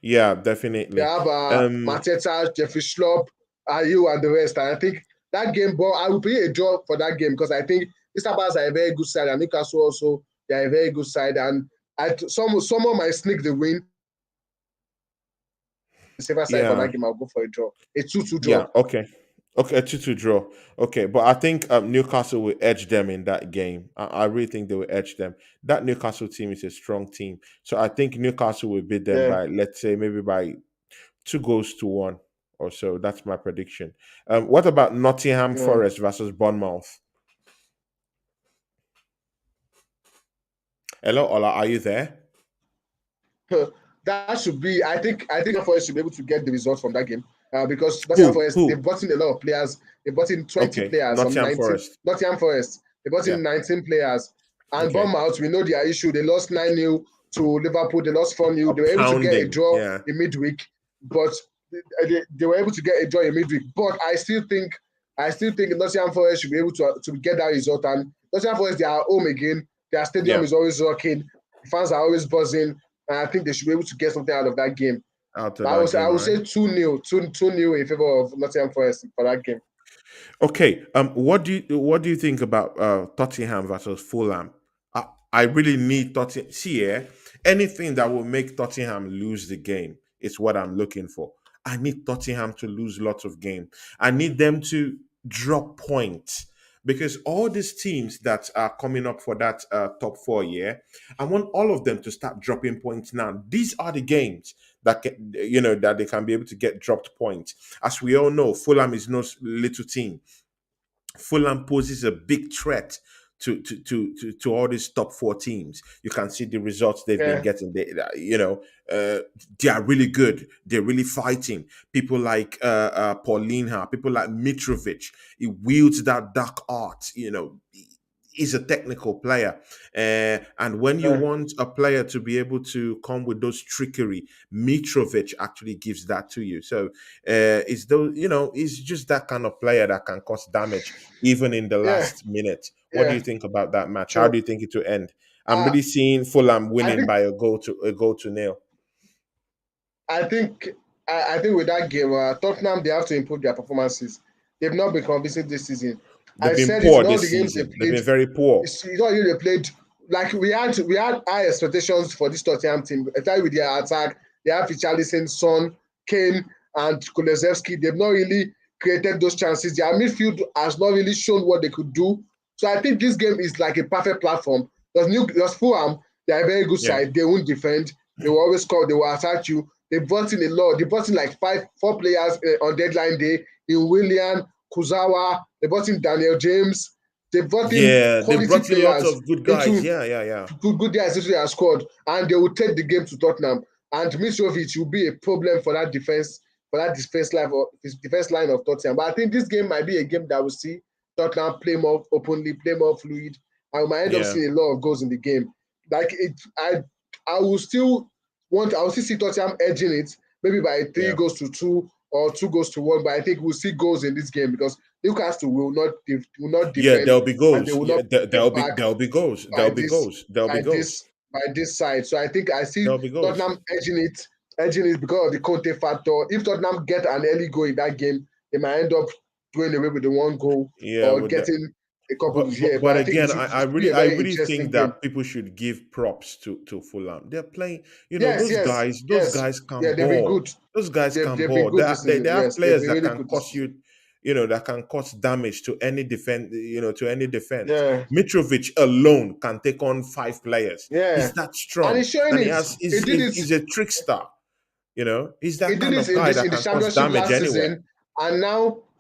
yeah, They definitely. have Um, Mateta, Jeffrey Schlupp, Ayew, and the rest. And I think that game, but I will play a draw for that game because I think Crystal Palace are a very good side, and Newcastle also they are a very good side. And someone might sneak the win. The safer side for yeah, that game, I'll go for a draw. A 2-2 yeah. draw. Okay. Okay, a 2-2 draw. Okay, but I think Newcastle will edge them in that game. I really think they will edge them. That Newcastle team is a strong team. So I think Newcastle will beat them Yeah. by, let's say, maybe by 2 goals to 1 or so. That's my prediction. What about Nottingham Yeah. Forest versus Bournemouth? Hello, Ola, are you there? That should be. I think Forest should be able to get the result from that game because Nottingham Who? Forest they've Who? brought in a lot of players. They brought in 20 Okay, players on Nottingham 19. Forest. Nottingham Forest they brought Yeah. in 19 players. And Okay. Bournemouth, we know their issue. They lost 9-0 to Liverpool. They lost 4-0. A They were able to get a pounding. draw Yeah. in midweek, but they were able to get a draw in midweek. But I still think Nottingham Forest should be able to get that result. And Nottingham Forest they are home again. Their stadium Yeah. is always rocking. The fans are always buzzing. And I think they should be able to get something out of that game. Out of But that I game, would right? say 2-0, 2-0 in favor of Nottingham Forest for that game. Okay. What do you think about Tottenham versus Fulham? I really need Tottenham. See, anything that will make Tottenham lose the game is what I'm looking for. I need Tottenham to lose lots of games. I need them to drop points because all these teams that are coming up for that top four, yeah, I want all of them to start dropping points now. These are the games that that they can be able to get dropped points. As we all know, Fulham is no little team. Fulham poses a big threat to all these top four teams. You can see the results they've been Yeah. getting. They are really good. They're really fighting. People like Paulinha, people like Mitrovic. He wields that dark art. is a technical player. And when you want a player to be able to come with those trickery, Mitrovic actually gives that to you. So it's those, he's just that kind of player that can cause damage even in the yeah, last minute. What do yeah. you think about that match? How True. do you think it will end? I'm Uh, really seeing Fulham I winning think by a goal to nil. I think I think with that game, Tottenham, they have to improve their performances. They've not been convincing this season. They've I been said it poor in all this the games they season. They've played. been very poor. It's not really they played like we had high expectations for this Tottenham team, especially with their attack. They have Richarlison, Son, Kane, and Kulusevski. They've not really created those chances. Their midfield has not really shown what they could do. So I think this game is like a perfect platform. Because Fulham, they are a very good Yeah. side. They won't defend. They will always score. They will attack you. They brought in a lot. They brought in like four players on deadline day. In Willian, Kuzawa. They brought in Daniel James. They brought in Yeah, they quality brought in lots players of good guys. into Yeah, yeah, yeah. good guys into their squad, and they will take the game to Tottenham. And Mitrovic will be a problem for that defense line of Tottenham. But I think this game might be a game that will see Tottenham play more openly, play more fluid, and we might end up Yeah. seeing a lot of goals in the game. Like it, I will still see Tottenham edging it, maybe by 3-2 or 2-1. But I think we'll see goals in this game because Newcastle will not Yeah, defend there'll be and they goals. will Yeah, not there'll be back there'll be goals. by There'll be this goals. There'll be by goals. this by this side. So I think I see There'll be goals. Tottenham edging it because of the Conte factor. If Tottenham get an early goal in that game, they might end up going away with the one goal Yeah, or with the getting a couple but of but, here. but But I think again, it I should be really a I very really interesting think game. that people should give props to Fulham. They're playing, Yes, those yes, guys, yes. can Yeah, they've been ball. good. Those guys can They've been ball. good this They season. have Yes, they've players been that really can good this cause season. you, that can cause damage to any defense. Yeah, Mitrovic alone can take on five players. yeah. He's that And strong, he's showing and it. He did it. he's a trickster. He's He that did kind it of in guy this that in the can cause championship damage last anywhere. season,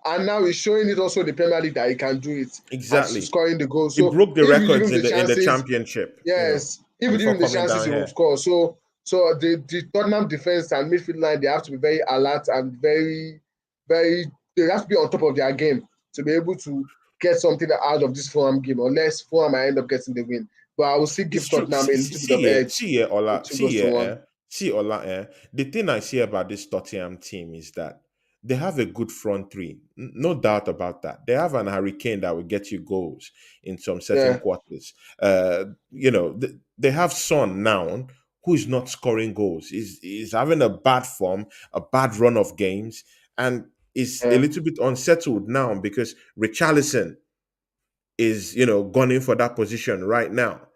and now he's showing it also in the Premier League that he can do it and Exactly. scoring the goal. He So broke the if you give records him the in the chances, championship, yes, if you give before him the coming chances, down he will here. score. So the Tottenham defense and midfield line, they have to be very alert and very, very. They have to be on top of their game to be able to get something out of this Fulham game. Unless Fulham might end up getting the win, but I will still It's give true. Tottenham a little bit of edge with two goals to one. See, Ola, the thing I see about this Tottenham team is that they have a good front three. No doubt about that. They have an Hurricane that will get you goals in some certain Yeah, quarters. They have Son now, who is not scoring goals. He's having a bad form, a bad run of games, and is a yeah, little bit unsettled now because Richarlison is gunning for that position right now.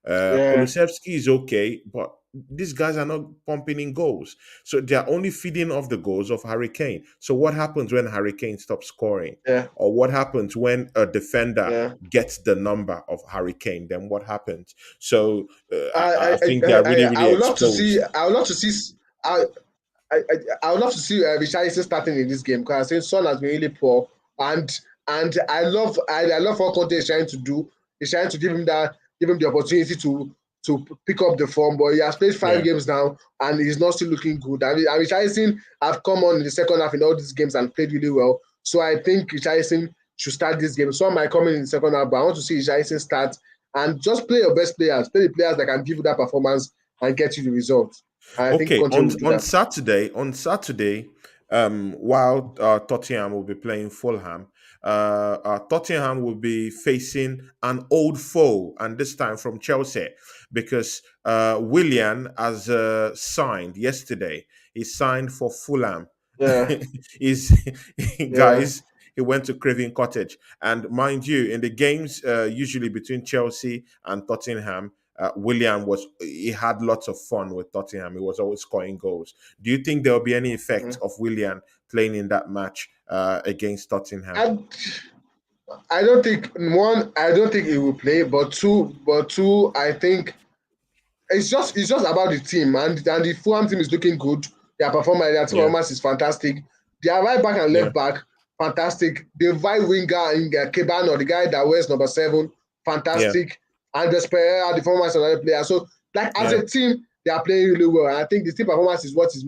yeah, Kulusevski is okay, but these guys are not pumping in goals, so they are only feeding off the goals of Hurricane. So what happens when Hurricane stops scoring, yeah, or what happens when a defender yeah. gets the number of Hurricane? Then what happens? So I I, I, think they are really I really would love to see. exposed. I would love to see. I, I, I would love to see Richarlison starting in this game because I think Son has been really poor, and I love what Conte is trying to do. He's trying to give him the opportunity to pick up the form, but he has played five Yeah. games now and he's not still looking good. I mean, Richarlison have come on in the second half in all these games and played really well. So I think Richarlison should start this game. Some might come in the second half, but I want to see Richarlison start and just play your best players, play the players that can give you that performance and get you the result. And I think Okay, Conte will do that. Saturday, while Tottenham will be playing Fulham, Tottenham will be facing an old foe, and this time from Chelsea, because Willian has signed yesterday. He signed for Fulham. Yeah, He's yeah, guys. He went to Craven Cottage, and mind you, in the games usually between Chelsea and Tottenham, William he had lots of fun with Tottenham. He was always scoring goals. Do you think there will be any effect mm. of William playing in that match against Tottenham? I I don't think one. I don't think he will play, but two. I think it's just about the team and the Fulham team is looking good. Their team Yeah, performance is fantastic. Their right back and yeah, left back, fantastic. The right winger in Kebano, the guy that wears number 7, yeah, fantastic. And the Pereira, the performance of another player. So, like as yeah, a team, they are playing really well. And I think the team performance is what is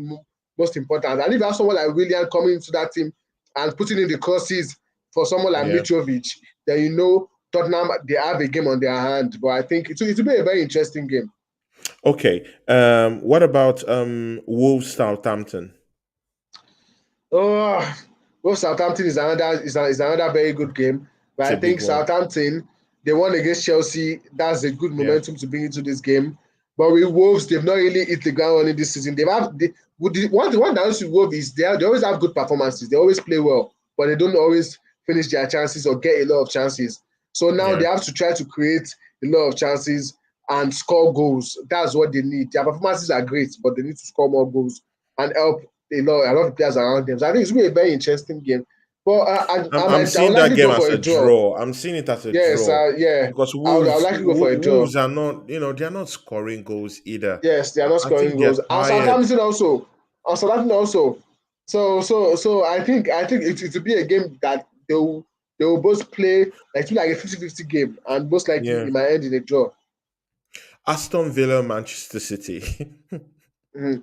most important. And if you have someone like William coming into that team and putting in the crosses for someone like yeah, Mitrovic, then you know Tottenham, they have a game on their hand, but I think it will be a very interesting game. Okay. What about Wolves Southampton? Oh, well, Southampton is another very good game, but It's I a big think one. Southampton, they won against Chelsea. That's a good Yeah. momentum to bring into this game. But with Wolves, they've not really hit the ground running this season. One that with Wolves is they always have good performances. They always play well, but they don't always finish their chances or get a lot of chances. So now Yeah. they have to try to create a lot of chances and score goals. That's what they need. Their performances are great, but they need to score more goals and help a lot of players around them. So I think it's going to be a very interesting game. But I'm I would seeing that likely game go for as a a draw. draw. I'm seeing it as a Yes, draw yeah. because I would likely go for a draw. Wolves are not, they're not scoring goals either. Yes, they are not I think scoring they're goals. And tired. Southampton also. And Southampton also. So I think it will be a game that they will both play like a 50-50 game, and most likely Yeah. it might end in a draw. Aston Villa, Manchester City. Mhm.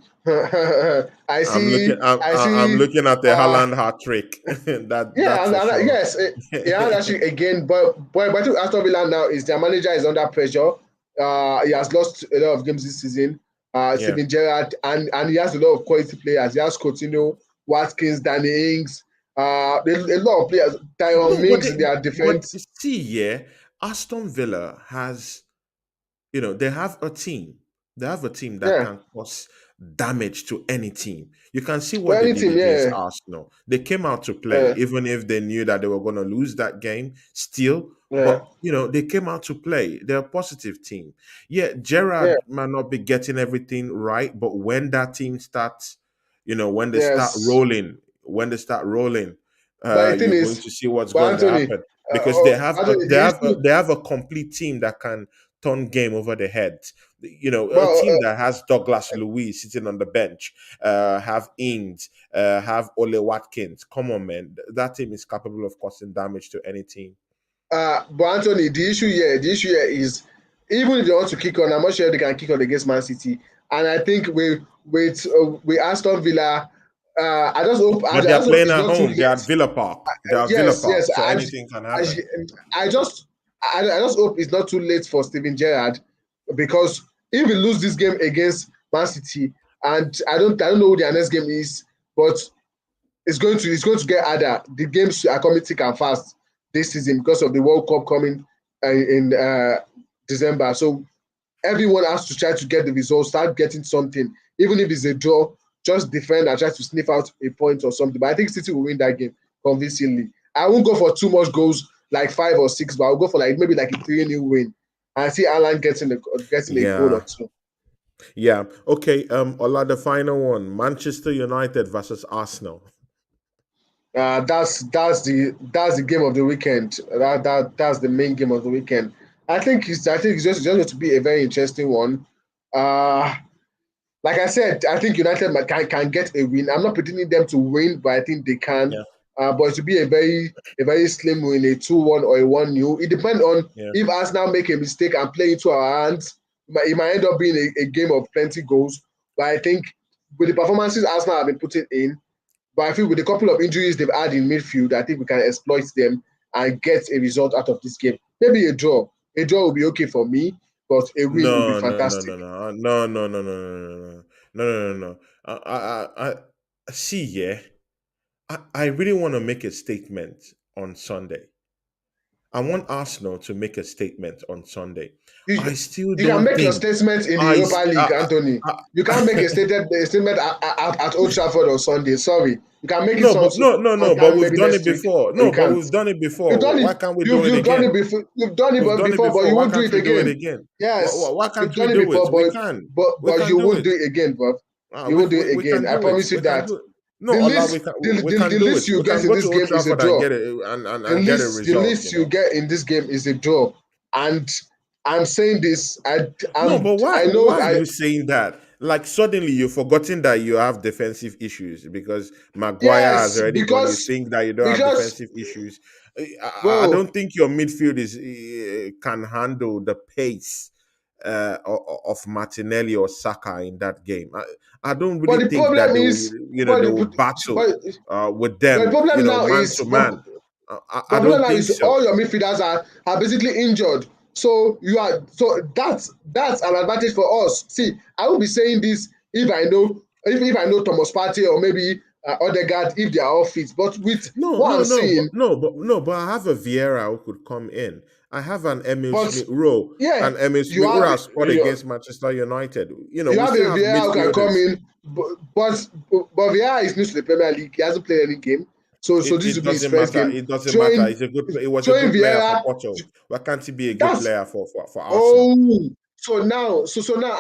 I'm looking at the uh Haaland hat trick. That's Yeah, for sure. yes, yeah, actually again, but I think Aston Villa now is their manager is under pressure. He has lost a lot of games this season. Yeah. Steven Gerrard, and he has a lot of quality players. He has Coutinho, Watkins, Danny Ings, a lot of players. Tyrone No, Mings in their but defense. see, yeah, Aston Villa has, they have a team. They have a team that Yeah, can cause damage to any team. You can see for what they any did team, against yeah, Arsenal. They came out to play, yeah, even if they knew that they were going to lose that game still. yeah, But, they came out to play. They're a positive team. Yeah, yeah, Gerard might not be getting everything right, but when that team starts, yes. when they start rolling, But the thing you're going is, to see what's but going to Anthony, happen because they have a, Anthony, they the have a, issue, they have a complete team that can turn game over the head. A well, team that has Douglas Louise sitting on the bench, have Ings, have Ole Watkins. Come on, man, that team is capable of causing damage to any team. But Anthony, the issue here is even if they want to kick on, I'm not sure they can kick on against Man City. And I think with Aston Villa, I But they are just hope playing it's at not too home. They are at late. Villa Park. They are at Villa Yes, Park, yes. so anything can I, happen. I just I just hope it's not too late for Steven Gerrard, because if we lose this game against Man City, and I don't know who their next game is, but it's going to get harder. The games are coming thick and fast this season because of the World Cup coming in December. So everyone has to try to get the results, start getting something, even if it's a draw. Just defend and try to sniff out a point or something. But I think City will win that game convincingly. I won't go for too much goals, like 5 or 6, but I'll go for maybe a 3-0 win. I see Alan getting a goal or Yeah, two. yeah. Okay. Ola, the final one: Manchester United versus Arsenal. That's the game of the weekend. That's the main game of the weekend. I think it's just going to be a very interesting one. Uh, like I said, I think United can get a win. I'm not predicting them to win, but I think they can. Yeah, But it will be a very slim win, a 2-1 or a 1-0. It depends on yeah. if Arsenal make a mistake and play into our hands. It might end up being a game of plenty goals. But I think with the performances Arsenal have been putting in, but I feel with a couple of injuries they've had in midfield, I think we can exploit them and get a result out of this game. Maybe a draw. A draw will be okay for me, but a win will be No, no, no, fantastic. no, no, no, no, no, no, no, no, no, no, no, no. See, yeah. I really want to make a statement on Sunday. I want Arsenal to make a statement on Sunday. You, I still you can don't make your think statement in the I, Europa League, Anthony. I, You can't make a statement at Old Trafford on Sunday. Sorry. You can make it no, but no, no, no, but sometime we've maybe done it next week, before. but you No, but can't. we've done it You've before. done Why it. can't we do it You've done it again? before. You've done We've it done it before, but before. you Why won't do can't it we do it again. again? Yes, Why you've can't we done it do it? before, We but can. but We but can you do won't it. do it again, Bob. You won't do it We again. can I do it. promise you We can that. do it. No, The Allah, least we can the do least it. you We get can in go this to Old game is a Trafford and draw. get it The and get a least the result. least you get in this game is a draw. And I'm saying this. No, but I know why are I you saying that? Like suddenly you've forgotten that you have defensive issues because Maguire has yes, already gone. You because think that you don't have because defensive issues. I well, don't think your midfield is can handle the pace of Martinelli or Saka in that game. I don't but really the think that problem they will, is but they the, will battle but with the them, problem now man is to man. I Problem don't now think is so. all your midfielders are basically injured. So that's an advantage for us. See, I will be saying this if I know Thomas Partey or maybe Odegaard if they are all fit. But with No, what no, I'm no, seeing, but I have a Vieira who could come in. I have an Emil but Smith Rowe, yeah, and Emil you Smith Rowe have has scored against Manchester United. you We have a still have Vieira who can come midfielders. in, but Vieira is new to the Premier League. He hasn't played any game, so this It will be his doesn't first matter. game. It doesn't matter. Throwing He's a good. He was a throwing good player for Vieira, Porto. Why can't he be a good that's player for Arsenal? oh. So now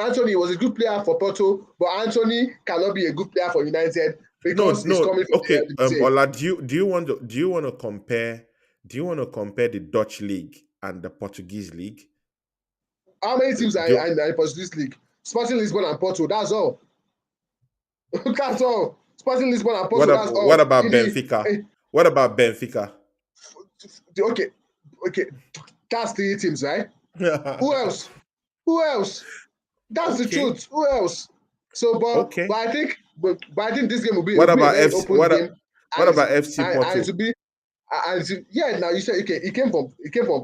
Anthony was a good player for Porto, but Anthony cannot be a good player for United No, because he's no. coming from Okay, the same. Ola, do you want to compare the Dutch league and the Portuguese league? How many teams are Do, in the Portuguese league? Sporting Lisbon and Porto. That's all. That's all. Sporting Lisbon and what Porto. That's what all. about In Benfica? eh, What about Benfica? okay, okay, that's 3 teams, right? Who else? Who else? That's the Okay, truth. Who else? So, but okay. I think this game What will be a about very FC? open game, What and about FC and it Porto? will be yeah. Now you said okay, it came from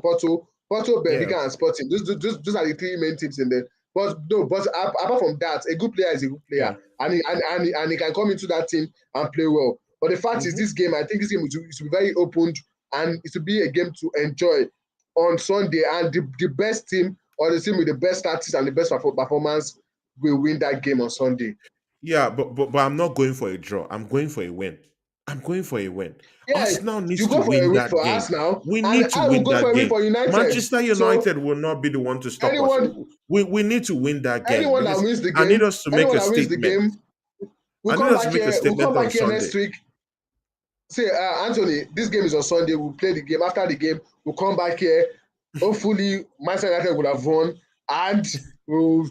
Porto, Yeah. Benfica, and Sporting. Those are the 3 main teams in there. But no, but apart from that, a good player is a good player, Yeah. and he can come into that team and play well. But the fact is, Hmm. this game, I think this game is be very opened, and it will be a game to enjoy on Sunday. And the best team or the team with the best statistics and the best performance will win that game on Sunday. Yeah, but I'm not going for a draw. I'm going for a win. I'm going for a win. Yeah, Arsenal needs you to go for a win win that for game. Arsenal, We and need to I will win go for that a win game. for United. Manchester So United will not be the one to stop us. anyone We need to win that game anyone that because wins the I need game, us to make a statement. we'll I need come us to back make a here. We'll come statement on back here Sunday. next week. Say, Anthony, this game is on Sunday. We'll play the game. After the game, we'll come back here. Hopefully, Manchester United will have won, and we'll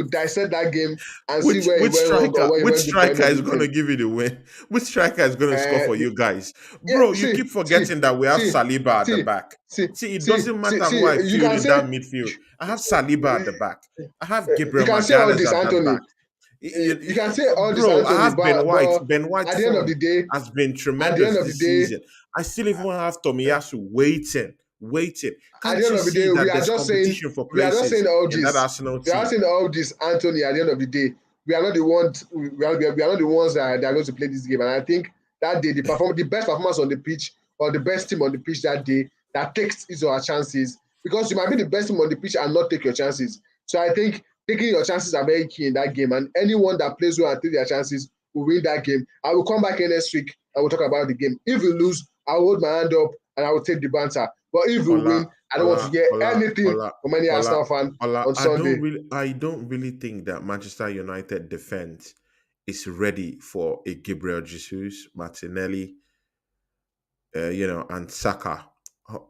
dissect that game and see where it went wrong or where it Which went good for any striker of is the going to team. give you the win? Which striker is going to score for you guys? Yeah, Bro, you keep forgetting that we have Saliba at the back. See, it doesn't matter who I you field can in say that midfield. I have Saliba at the back. I have you Gabriel can say all Magalhaes this, at that Anthony. back. You can say all this, Bro, I Anthony, have Ben White. but Ben White at the end of form the day, has been at the end tremendous of the this day, season. I still even have Tomiyasu waiting. at the Can't end you of the see day, that there's competition for places in that Arsenal we are not team? saying all this, Anthony. At the end of the day, we are not the ones. We are not the ones that are going to play this game. And I think that day, the best performance on the pitch or the best team on the pitch that day that takes his or her chances, because you might be the best team on the pitch and not take your chances. So I think taking your chances are very key in that game. And anyone that plays well and take their chances will win that game. I will come back in next week and we'll talk about the game. If we lose, I'll hold my hand up and I will take the banter. But if we Ola, win, I don't want to hear Ola, anything Ola, from any Ola, Arsenal fan Ola. on Sunday. I don't really think that Manchester United defense is ready for a Gabriel Jesus, Martinelli, and Saka.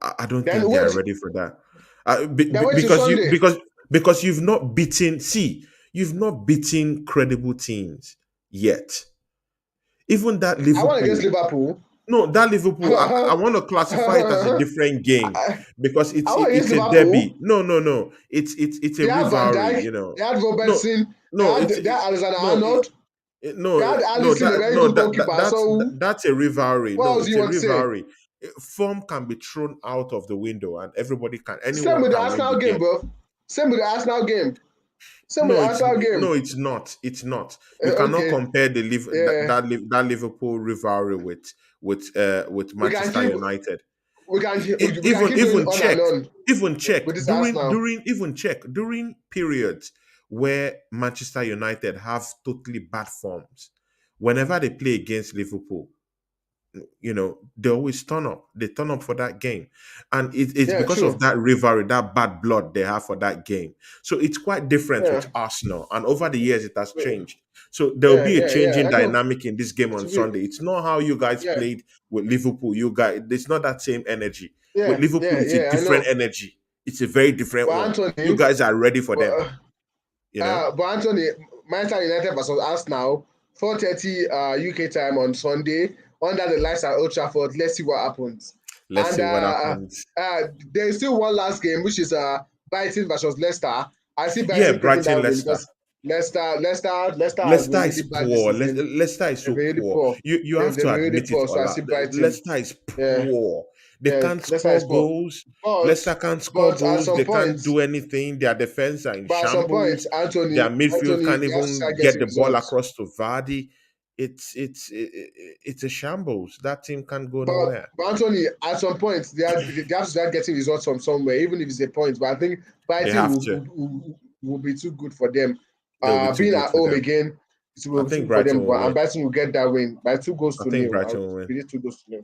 I don't Then think they are wait, ready for that. then wait till Because you Sunday. because you've not beaten. See, you've not beaten credible teams yet. Even that I won against Liverpool. Liverpool. No, that Liverpool, I want to classify it as a different game I because it's won against it's a Liverpool. derby. No. It's a They had Van rivalry. Dijk, they had No, Robertson, no, they had Alexander no, Arnold, they no, had no. Alisson, a That very no, good goalkeeper. So that's a rivalry. what No, else do it's you a want to say? rivalry. Form can be thrown out of the window, and Same anyone with the can win the Arsenal game, game. bro. Same with the Arsenal game. Same with No, the Arsenal game. it's not. It's not. You cannot Okay, compare yeah. that Liverpool rivalry with We can Manchester keep United. we can keep E- we can even keep going even on and check on even check with this Arsenal. during periods where Manchester United have totally bad forms. Whenever they play against Liverpool, they always turn up. They turn up for that game, and it's Yeah, because of true. that rivalry, that bad blood they have for that game. So it's quite different Yeah, with Arsenal, and over the years it has changed. So there will be a yeah. changing I know. dynamic in this game on To be, Sunday. It's not how you guys yeah, played with Liverpool. You guys, it's not that same energy. With Liverpool, it's a I different know. energy. It's a very different But one. You Anthony, guys are ready for them. but Anthony, Manchester United versus Arsenal, 4:30 UK time on Sunday under the lights at Old Trafford. Let's see what happens. Let's And see what happens. there is still one last game, which is Brighton versus Leicester. I see Yeah, Brighton taking Brighton, that win Leicester. because Leicester has been Leicester really is bad this poor. season. Leicester is They've so been really poor. poor. You They've, have they've to been really admit it, poor. So I Ola. see Brighton. Leicester is Yeah, poor. They yeah. can't Leicester is score poor. goals. But Leicester can't score but at goals. some They point, can't do anything. Their defense are in but at some point, shambles. Their midfield Anthony, can't they have to even start get getting the ball results. across to Vardy. It's a shambles. That team can't go But nowhere. Anthony, at some point, they have to start getting results from somewhere, even if it's a point. But I think They Brighton have to. will be too good for them. They'll be too Being good at for home them. again, it I will be too think good for Brighton them. will And win. Brighton will get that win by 2 goals I to think nil. I Brighton would will win. predict 2 goals to nil.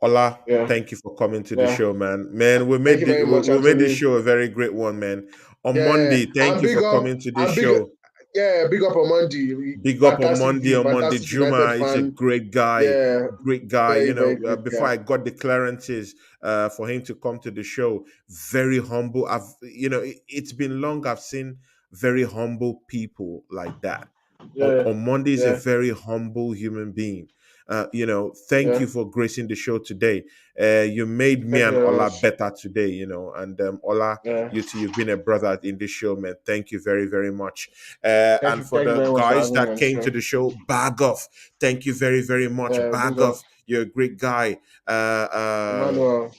Ola, Yeah, thank you for coming to the yeah. show, man. Man, Thank you very much, we made this Anthony. show a very great one, man. On Yeah, Monday, thank and you for coming to this and big, show. yeah, big up on Monday. Big up on Fantastic Monday. view, On Monday, fantastic Juma United is a fan. great guy. Yeah, Great guy. very, very good Before guy. I got the clearances for him to come to the show, very humble. It's been long. I've seen very humble people like that. Yeah, On Monday is a yeah, very humble human being. Thank yeah. you for gracing the show today. You made me Thank you and very Ola much. better today. And Ola, Yeah. you too, you've been a brother in this show, man. Thank you very, very much. And for Thank you the very much for guys having me that on the came to show. the show, bag off. Thank you very, very much. Big Bag up, off. You're a great guy. Emmanuel.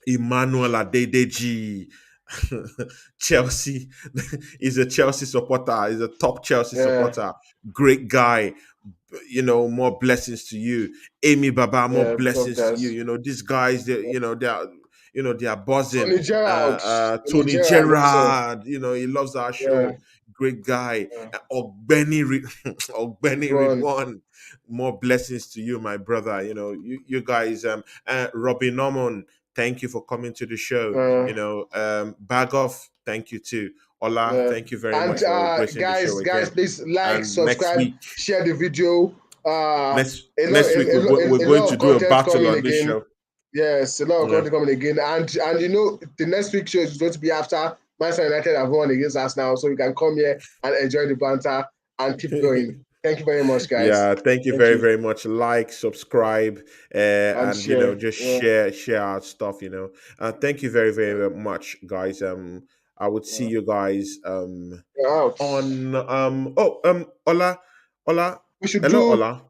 Emmanuel Adedeji. Chelsea is a Chelsea supporter, is a top Chelsea Yeah, supporter. Great guy. More blessings to you. Amy Baba, more big up, blessings to you. guys. These guys, they are buzzing. Tony Tony Gerrard also. Gerrard, he loves our Yeah, show. Great guy. yeah. Ogbeni Good Ogbeni one. Ridwan, more blessings to you, my brother. You guys. Robbie Norman, thank you for coming to the show. Uh, Bag off, thank you too. Ola, yeah. thank you very And much for gracing the show guys, again. please like, And next subscribe, week, share the video. next A lot, next week a we're going lot to of do a content battle coming on this again. show. Yes, a lot of Yeah. content coming again. And the next week show is going to be after Manchester United have won against us now, so you can come here and enjoy the banter and keep going. Thank you very much, guys. Yeah, thank you Thank very, you. very much. Like, subscribe, And and share. just Yeah. share our stuff. Thank you very, very much, guys. I would see you guys We're out. on Ola. We should Hello, do. Ola.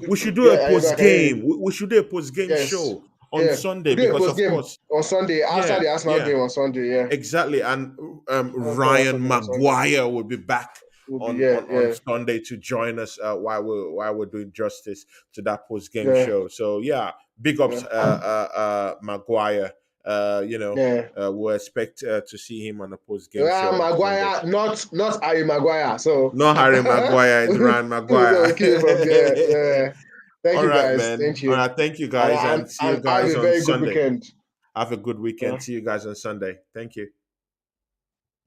We should do a Yeah, post I can hear you. game. We should do a post game Yes. show on Yeah. Sunday We do a because, post of game course, on Sunday after yeah, the Arsenal yeah. game on Sunday. Yeah. Exactly, and After the Arsenal Ryan game on Sunday. Maguire will be back We'll be on yeah, on yeah, Sunday to join us while we're doing justice to that post game yeah, show. So yeah, big ups, yeah, Maguire. yeah. We'll expect to see him on the post game show on Sunday. Maguire, not Harry Maguire. So Not Harry Maguire, it's Ryan so Maguire. we keep it from there. Yeah. Thank All you right, guys. man. Thank All you. right, thank you guys, and see you And have guys a on very good Sunday. weekend. Have a good Yeah. weekend. See you guys on Sunday. Thank you.